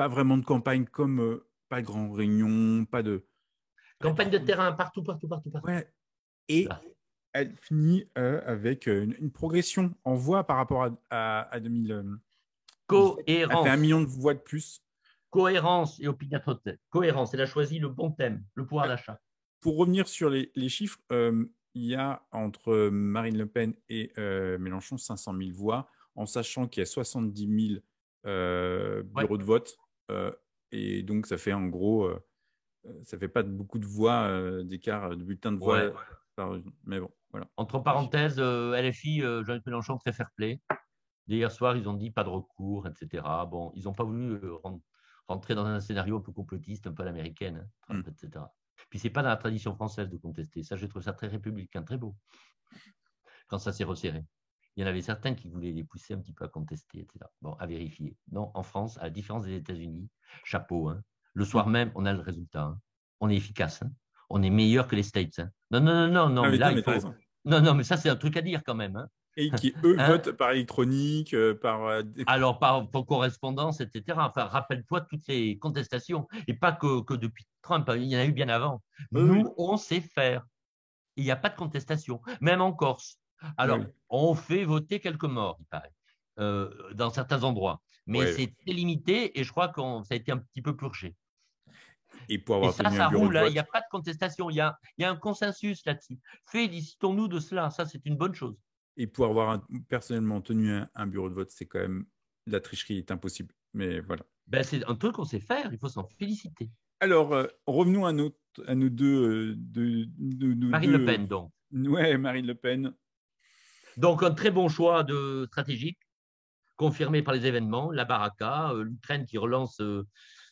vraiment de campagne comme pas de grande réunion, pas de... Campagne de terrain, partout. Ouais. Et là, elle finit avec une progression en voix par rapport à 2000. Cohérence. Elle fait 1 million de voix de plus. Cohérence et opiniâtreté. Cohérence, elle a choisi le bon thème, le pouvoir d'achat. Pour revenir sur les chiffres, il y a entre Marine Le Pen et Mélenchon 500 000 voix, en sachant qu'il y a 70 000 bureaux de vote. Et donc, ça fait en gros, ça fait pas beaucoup de voix d'écart, de bulletins de voix. Mais bon, voilà. Entre parenthèses, LFI, Jean-Luc Mélenchon, très fair-play. Hier soir, ils ont dit pas de recours, etc. Bon, ils n'ont pas voulu rentrer dans un scénario un peu complotiste, un peu à l'américaine, Trump, etc. Puis c'est pas dans la tradition française de contester. Ça, je trouve ça très républicain, très beau. Quand ça s'est resserré. Il y en avait certains qui voulaient les pousser un petit peu à contester, etc. Bon, à vérifier. Non, en France, à la différence des États-Unis, chapeau. Hein. Le soir même, on a le résultat. Hein. On est efficace. Hein. On est meilleur que les States. Hein. Non, mais là, il faut... Non, mais ça, c'est un truc à dire quand même. Hein. Et qui, eux, votent par électronique, par... Alors, par correspondance, etc. Enfin, rappelle-toi toutes ces contestations. Et pas que depuis Trump, il y en a eu bien avant. Nous, on sait faire. Il n'y a pas de contestation, même en Corse. Alors, on fait voter quelques morts, il paraît, dans certains endroits. Mais c'est très limité et je crois que ça a été un petit peu purgé. Et pour avoir ça roule, il n'y a pas de contestation. Il y a un consensus là-dessus. Félicitons-nous de cela. Ça, c'est une bonne chose. Et pour avoir personnellement tenu un bureau de vote, c'est quand même... La tricherie est impossible. Mais voilà. Ben, c'est un truc qu'on sait faire. Il faut s'en féliciter. Alors, revenons à nos deux... Marine Le Pen, donc. Ouais, Marine Le Pen. Donc, un très bon choix stratégique, confirmé par les événements. La baraka, l'Ukraine qui relance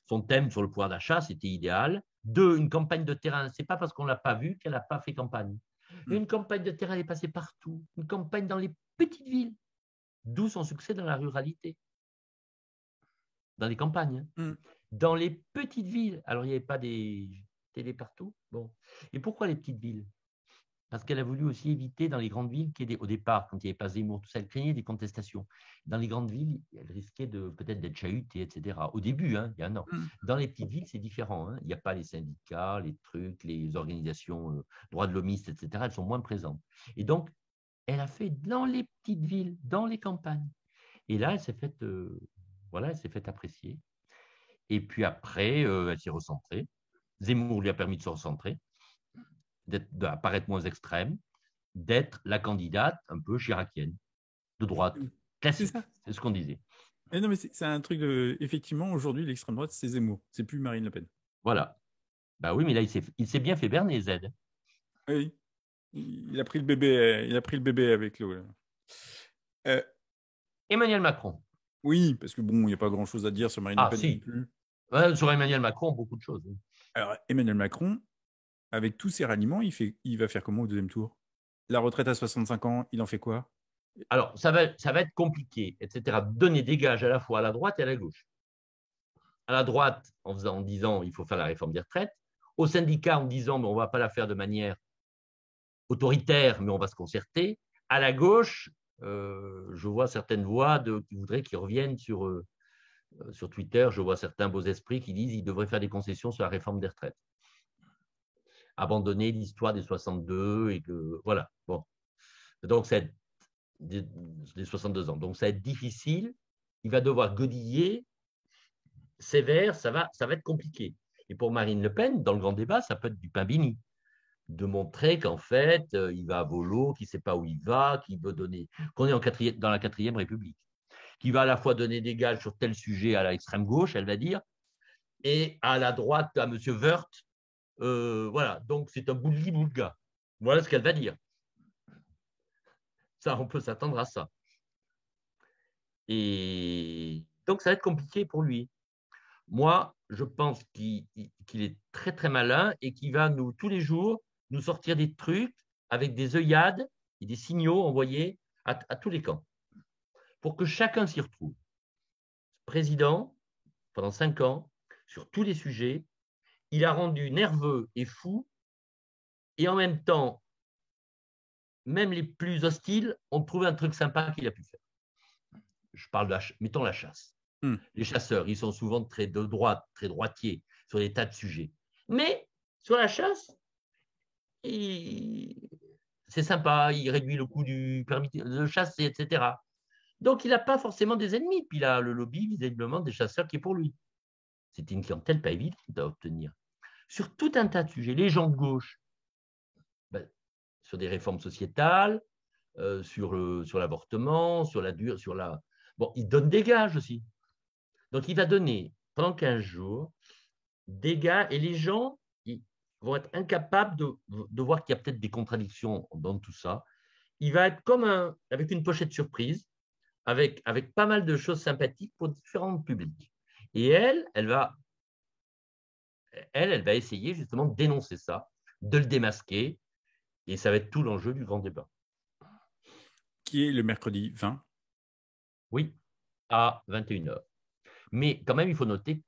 son thème sur le pouvoir d'achat, c'était idéal. Deux, une campagne de terrain. Ce n'est pas parce qu'on ne l'a pas vue qu'elle n'a pas fait campagne. Une campagne de terrain, elle est passée partout. Une campagne dans les petites villes, d'où son succès dans la ruralité, dans les campagnes. Dans les petites villes, alors il n'y avait pas des télé partout. Bon. Et pourquoi les petites villes? Parce qu'elle a voulu aussi éviter dans les grandes villes, au départ, quand il n'y avait pas Zemmour, tout ça, elle craignait des contestations. Dans les grandes villes, elle risquait peut-être d'être chahutée, etc. Au début, il y a un an. Dans les petites villes, c'est différent. Il n'y a pas les syndicats, les trucs, les organisations droits de l'homiste, etc. Elles sont moins présentes. Et donc, elle a fait dans les petites villes, dans les campagnes. Et là, elle s'est faite apprécier. Et puis après, elle s'est recentrée. Zemmour lui a permis de se recentrer, d'apparaître moins extrême, d'être la candidate un peu chiracienne, de droite, classique. C'est ce qu'on disait. Mais non, mais c'est un truc effectivement, aujourd'hui, l'extrême droite, c'est Zemmour. C'est plus Marine Le Pen. Voilà. Bah oui, mais là, il s'est bien fait berner, Z. Oui. Il a pris le bébé avec l'eau. Emmanuel Macron. Oui, parce que bon, il n'y a pas grand-chose à dire sur Marine Le Pen non plus. Sur Emmanuel Macron, beaucoup de choses. Alors, Emmanuel Macron, avec tous ses ralliements, il va faire comment au deuxième tour? La retraite à 65 ans, il en fait quoi? Alors, ça va être compliqué, etc. Donner des gages à la fois à la droite et à la gauche. À la droite, en disant il faut faire la réforme des retraites. Aux syndicats, en disant mais on ne va pas la faire de manière autoritaire, mais on va se concerter. À la gauche, je vois certaines voix qui voudraient qu'ils reviennent sur Twitter. Je vois certains beaux esprits qui disent qu'ils devraient faire des concessions sur la réforme des retraites. Abandonner l'histoire des 62 et que voilà. Bon. Donc, c'est des 62 ans. Donc, ça va être difficile. Il va devoir godiller sévère. Ça va être compliqué. Et pour Marine Le Pen, dans le grand débat, ça peut être du pain béni. De montrer qu'en fait, il va à volo, qu'il ne sait pas où il va, qu'il veut donner, qu'on est dans la 4e République, qu'il va à la fois donner des gages sur tel sujet à l'extrême gauche, elle va dire, et à la droite, à M. Wörth, voilà, donc c'est un boulga. Voilà ce qu'elle va dire. Ça, on peut s'attendre à ça. Et donc, ça va être compliqué pour lui. Moi, je pense qu'il est très, très malin et qu'il va tous les jours, nous sortir des trucs avec des œillades et des signaux envoyés à tous les camps pour que chacun s'y retrouve. Président, pendant 5 ans, sur tous les sujets, il a rendu nerveux et fou et en même temps, même les plus hostiles ont trouvé un truc sympa qu'il a pu faire. Je parle mettons la chasse. Les chasseurs, ils sont souvent très de droite, très droitiers sur des tas de sujets. Mais sur la chasse, c'est sympa, il réduit le coût du permis de chasse, etc. Donc, il n'a pas forcément des ennemis. Puis, il a le lobby, visiblement, des chasseurs qui est pour lui. C'est une clientèle pas évidente à obtenir. Sur tout un tas de sujets, les gens de gauche, sur des réformes sociétales, sur l'avortement, sur la dure, Bon, il donne des gages aussi. Donc, il va donner, pendant 15 jours, des gages, et les gens vont être incapables de voir qu'il y a peut-être des contradictions dans tout ça. Il va être avec une pochette surprise, avec pas mal de choses sympathiques pour différents publics. Et elle va essayer justement de dénoncer ça, de le démasquer, et ça va être tout l'enjeu du grand débat. Qui est le mercredi 20? Oui, à 21h. Mais quand même, il faut noter,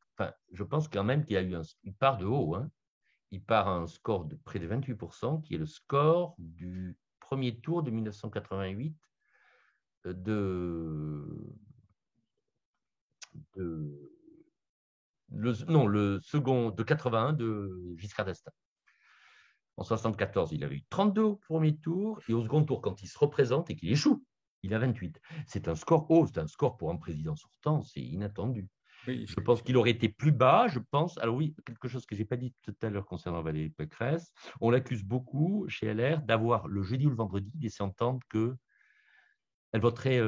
je pense quand même qu'il a il part de haut. Il part à un score de près de 28%, qui est le score du premier tour de 1988 le second de 81 de Giscard d'Estaing. En 74, il avait eu 32 au premier tour, et au second tour, quand il se représente et qu'il échoue, il a 28. C'est un score haut, c'est un score pour un président sortant, c'est inattendu. Oui, je pense qu'il aurait été plus bas, je pense. Alors oui, quelque chose que je n'ai pas dit tout à l'heure concernant Valérie Pécresse, on l'accuse beaucoup chez LR d'avoir, le jeudi ou le vendredi, laissé entendre qu'elle voterait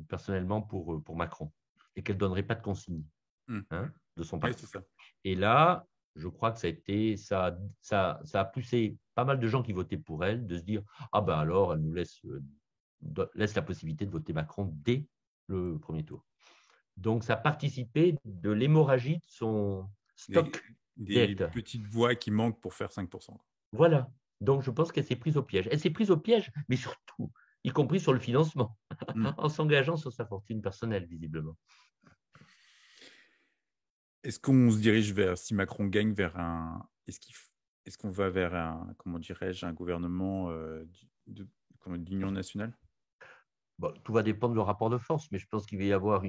personnellement pour Macron et qu'elle ne donnerait pas de consigne de son parti. Oui, et là, je crois que ça a poussé pas mal de gens qui votaient pour elle de se dire « Ah ben alors, elle nous laisse la possibilité de voter Macron dès le premier tour ». Donc, ça a participé de l'hémorragie de son stock des d'électeurs. petites voix qui manquent pour faire 5%. Voilà. Donc, je pense qu'elle s'est prise au piège. Elle s'est prise au piège, mais surtout, y compris sur le financement, Hmm. en s'engageant sur sa fortune personnelle, visiblement. Est-ce qu'on se dirige vers, si Macron gagne, est-ce qu'on va vers comment dirais-je, un gouvernement d'union nationale? Bon, tout va dépendre du rapport de force, mais je pense qu'il va y avoir je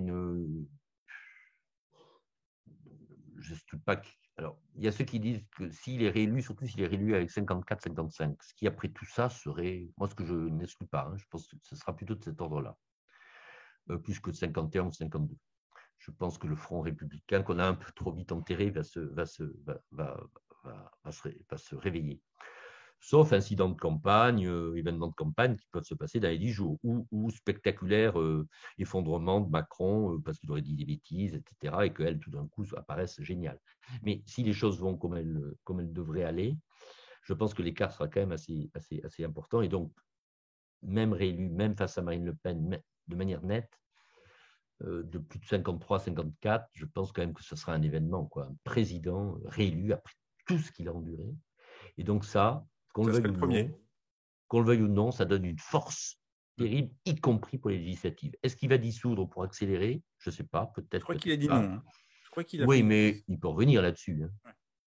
ne pas. Alors, il y a ceux qui disent que s'il est réélu, surtout s'il est réélu avec 54-55, ce qui après tout ça serait, moi ce que je n'exclus pas, hein, je pense que ce sera plutôt de cet ordre-là, plus que de 51 ou 52. Je pense que le front républicain, qu'on a un peu trop vite enterré, va se réveiller. Sauf incidents de campagne, événements de campagne qui peuvent se passer dans les 10 jours, ou spectaculaire effondrement de Macron parce qu'il aurait dit des bêtises, etc., et qu'elle, tout d'un coup, apparaisse géniale. Mais si les choses vont comme elles devraient aller, je pense que l'écart sera quand même assez important. Et donc, même réélu, même face à Marine Le Pen, de manière nette, de plus de 53-54, je pense quand même que ce sera un événement, quoi. Un président réélu après tout ce qu'il a enduré. Et donc ça, qu'on le Ça veuille serait ou le premier. non, qu'on le veuille ou non, ça donne une force terrible, y compris pour les législatives. Est-ce qu'il va dissoudre pour accélérer? Je ne sais pas, Je peut-être, crois qu'il a peut-être dit pas. non, hein. Je crois qu'il a fait Oui, une mais annonce. il peut revenir là-dessus, hein.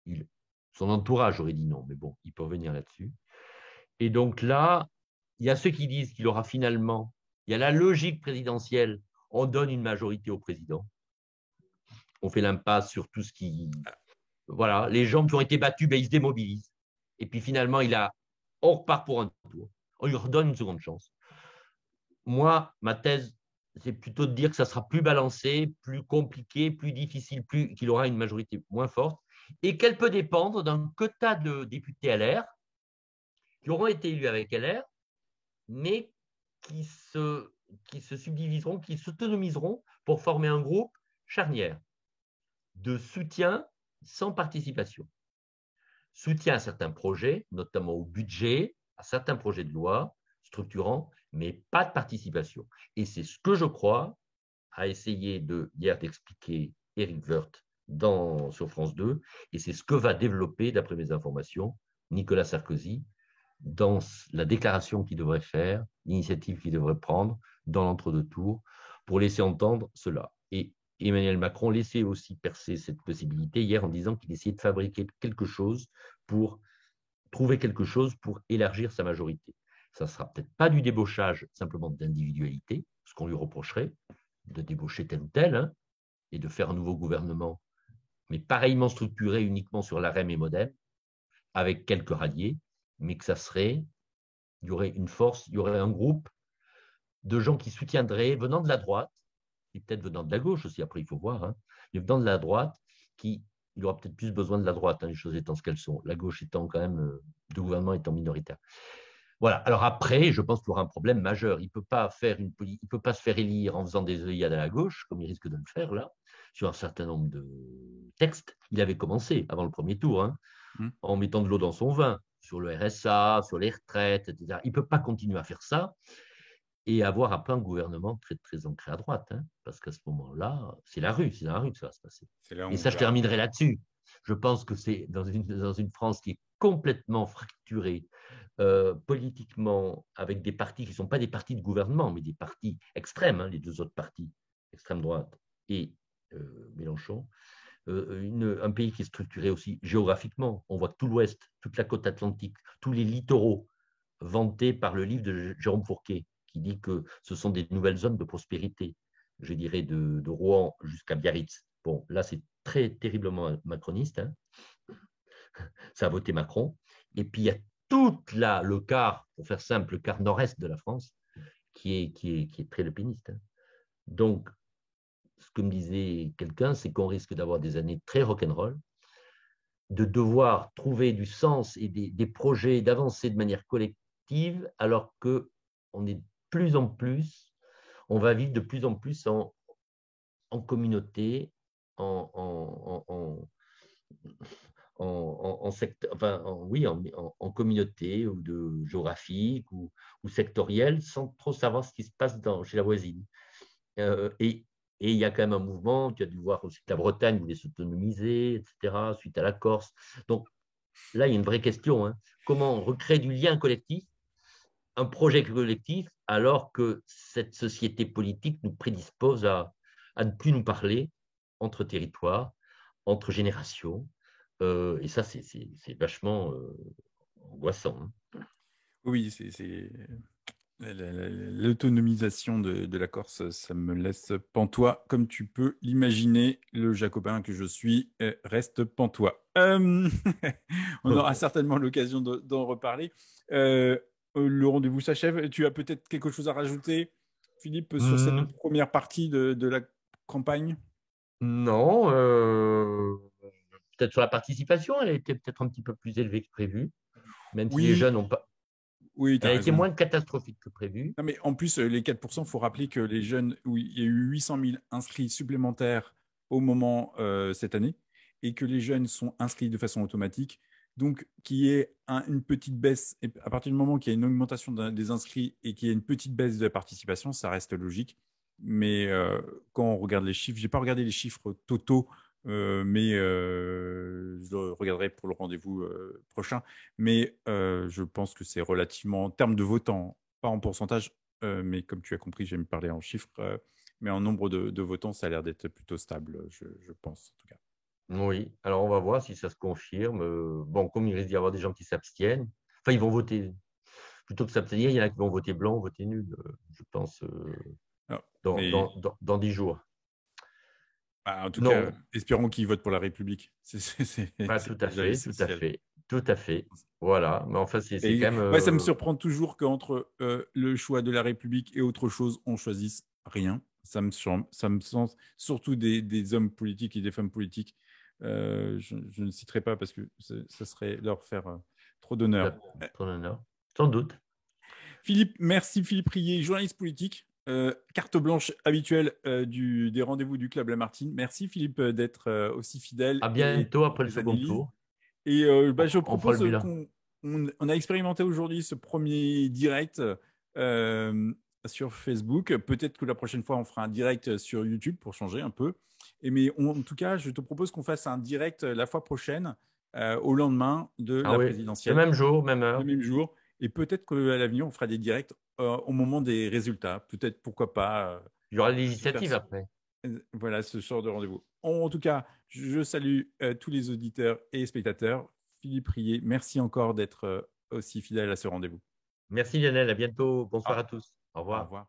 Ouais. Son entourage aurait dit non, mais bon, il peut revenir là-dessus. Et donc là, il y a ceux qui disent qu'il aura finalement, il y a la logique présidentielle, on donne une majorité au président, on fait l'impasse sur tout ce qui... Voilà, les gens qui ont été battus, ben, ils se démobilisent. Et puis finalement, on repart pour un tour. On lui redonne une seconde chance. Moi, ma thèse, c'est plutôt de dire que ça sera plus balancé, plus compliqué, plus difficile, qu'il aura une majorité moins forte, et qu'elle peut dépendre d'un quota de députés LR qui auront été élus avec LR, mais qui se, qui se subdiviseront, qui s'autonomiseront pour former un groupe charnière de soutien sans participation. Soutien à certains projets, notamment au budget, à certains projets de loi structurants, mais pas de participation. Et c'est ce que je crois a essayé hier d'expliquer Éric Woerth sur France 2, et c'est ce que va développer, d'après mes informations, Nicolas Sarkozy dans la déclaration qu'il devrait faire, l'initiative qu'il devrait prendre dans l'entre-deux tours, pour laisser entendre cela. Et Emmanuel Macron laissait aussi percer cette possibilité hier en disant qu'il essayait de fabriquer quelque chose pour trouver quelque chose pour élargir sa majorité. Ça ne sera peut-être pas du débauchage simplement d'individualité, ce qu'on lui reprocherait, de débaucher tel ou tel, hein, et de faire un nouveau gouvernement, mais pareillement structuré uniquement sur l'AREM et MODEM, avec quelques ralliés, mais que ça serait, il y aurait une force, il y aurait un groupe de gens qui soutiendraient, venant de la droite, et peut-être venant de la gauche aussi, après il faut voir, hein, mais venant de la droite, il aura peut-être plus besoin de la droite, hein, les choses étant ce qu'elles sont, la gauche étant quand même, le gouvernement étant minoritaire. Voilà. Alors après, je pense qu'il y aura un problème majeur. Il ne peut pas se faire élire en faisant des œillades à la gauche, comme il risque de le faire là, sur un certain nombre de textes. Il avait commencé avant le premier tour, hein, en mettant de l'eau dans son vin, sur le RSA, sur les retraites, etc. Il ne peut pas continuer à faire ça et avoir après un gouvernement très, très ancré à droite, hein, parce qu'à ce moment-là, c'est dans la rue que ça va se passer. C'est là où Et on ça, je verra. terminerai là-dessus. Je pense que c'est dans une France qui est complètement fracturée politiquement, avec des partis qui ne sont pas des partis de gouvernement, mais des partis extrêmes, hein, les deux autres partis, extrême droite et Mélenchon, un pays qui est structuré aussi géographiquement. On voit que tout l'Ouest, toute la côte atlantique, tous les littoraux vantés par le livre de Jérôme Fourquet, qui dit que ce sont des nouvelles zones de prospérité, je dirais de Rouen jusqu'à Biarritz. Bon, là, c'est très terriblement macroniste, hein. Ça a voté Macron. Et puis, il y a tout le quart, pour faire simple, le quart nord-est de la France, qui est très lepéniste, hein. Donc, ce que me disait quelqu'un, c'est qu'on risque d'avoir des années très rock'n'roll, de devoir trouver du sens et des projets, d'avancer de manière collective, alors qu'on est de plus en plus, on va vivre de plus en plus en communauté, en, en, en, en secteur, enfin, oui, en communauté ou de géographique ou sectorielle, sans trop savoir ce qui se passe chez la voisine. Et Et il y a quand même un mouvement, tu as dû voir aussi que la Bretagne voulait s'autonomiser, etc., suite à la Corse. Donc là, il y a une vraie question, hein. Comment on recrée du lien collectif, un projet collectif, alors que cette société politique nous prédispose à ne plus nous parler entre territoires, entre générations. Et ça, c'est vachement angoissant, hein. Oui, l'autonomisation de la Corse, ça me laisse pantois, comme tu peux l'imaginer. Le Jacobin que je suis reste pantois. On aura certainement l'occasion d'en reparler. Le rendez-vous s'achève. Tu as peut-être quelque chose à rajouter, Philippe, sur cette Hmm, première partie de la campagne? non, peut-être sur la participation, elle était peut-être un petit peu plus élevée que prévu, même si les Oui, jeunes n'ont pas. oui, tu Elle as a été raison. moins catastrophique que prévu. Non, mais en plus, les 4%, il faut rappeler que les jeunes, oui, il y a eu 800 000 inscrits supplémentaires au moment cette année et que les jeunes sont inscrits de façon automatique. Donc, qu'il y ait une petite baisse, et à partir du moment qu'il y a une augmentation des inscrits et qu'il y a une petite baisse de la participation, ça reste logique. Mais quand on regarde les chiffres, j'ai pas regardé les chiffres totaux, mais je le regarderai pour le rendez-vous prochain. Mais je pense que c'est relativement, en termes de votants, pas en pourcentage, mais comme tu as compris, j'aime parler en chiffres, mais en nombre de votants, ça a l'air d'être plutôt stable, je pense, en tout cas. Oui, alors on va voir si ça se confirme. Bon, comme il risque d'y avoir des gens qui s'abstiennent, enfin, ils vont voter, plutôt que s'abstenir, il y en a qui vont voter blanc, voter nul, je pense, Alors, dans, mais dans, dans, dans 10 jours. bah, en tout cas, Non, espérons qu'ils votent pour la République. pas C'est tout à déjà fait, tout à l'essentiel. fait, tout à fait. Voilà, mais enfin, c'est Et quand même. ouais, ça me surprend toujours qu'entre le choix de la République et autre chose, on choisisse rien. Ça me sens surtout des hommes politiques et des femmes politiques. Je ne citerai pas parce que ça serait leur faire trop d'honneur. Ton honneur. Sans doute. Philippe, merci Philippe Rier, journaliste politique, carte blanche habituelle des rendez-vous du Club Lamartine. Merci Philippe d'être aussi fidèle À et bientôt dans après le tes second analyses. tour. Et bah, je On fera le propose bilan. qu'on a expérimenté aujourd'hui ce premier direct euh, sur Facebook. Peut-être que la prochaine fois, on fera un direct sur YouTube pour changer un peu. En tout cas, je te propose qu'on fasse un direct la fois prochaine, au lendemain de Ah la oui, le présidentielle, même jour, même le heure. même jour. Et peut-être qu'à l'avenir, on fera des directs au moment des résultats. Peut-être, pourquoi pas, Il y aura les se faire législatives après. voilà ce genre de rendez-vous. En tout cas, je salue tous les auditeurs et spectateurs. Philippe Rier, merci encore d'être aussi fidèle à ce rendez-vous. Merci Lionel, à bientôt. Bonsoir Au à tous. Au au revoir. revoir.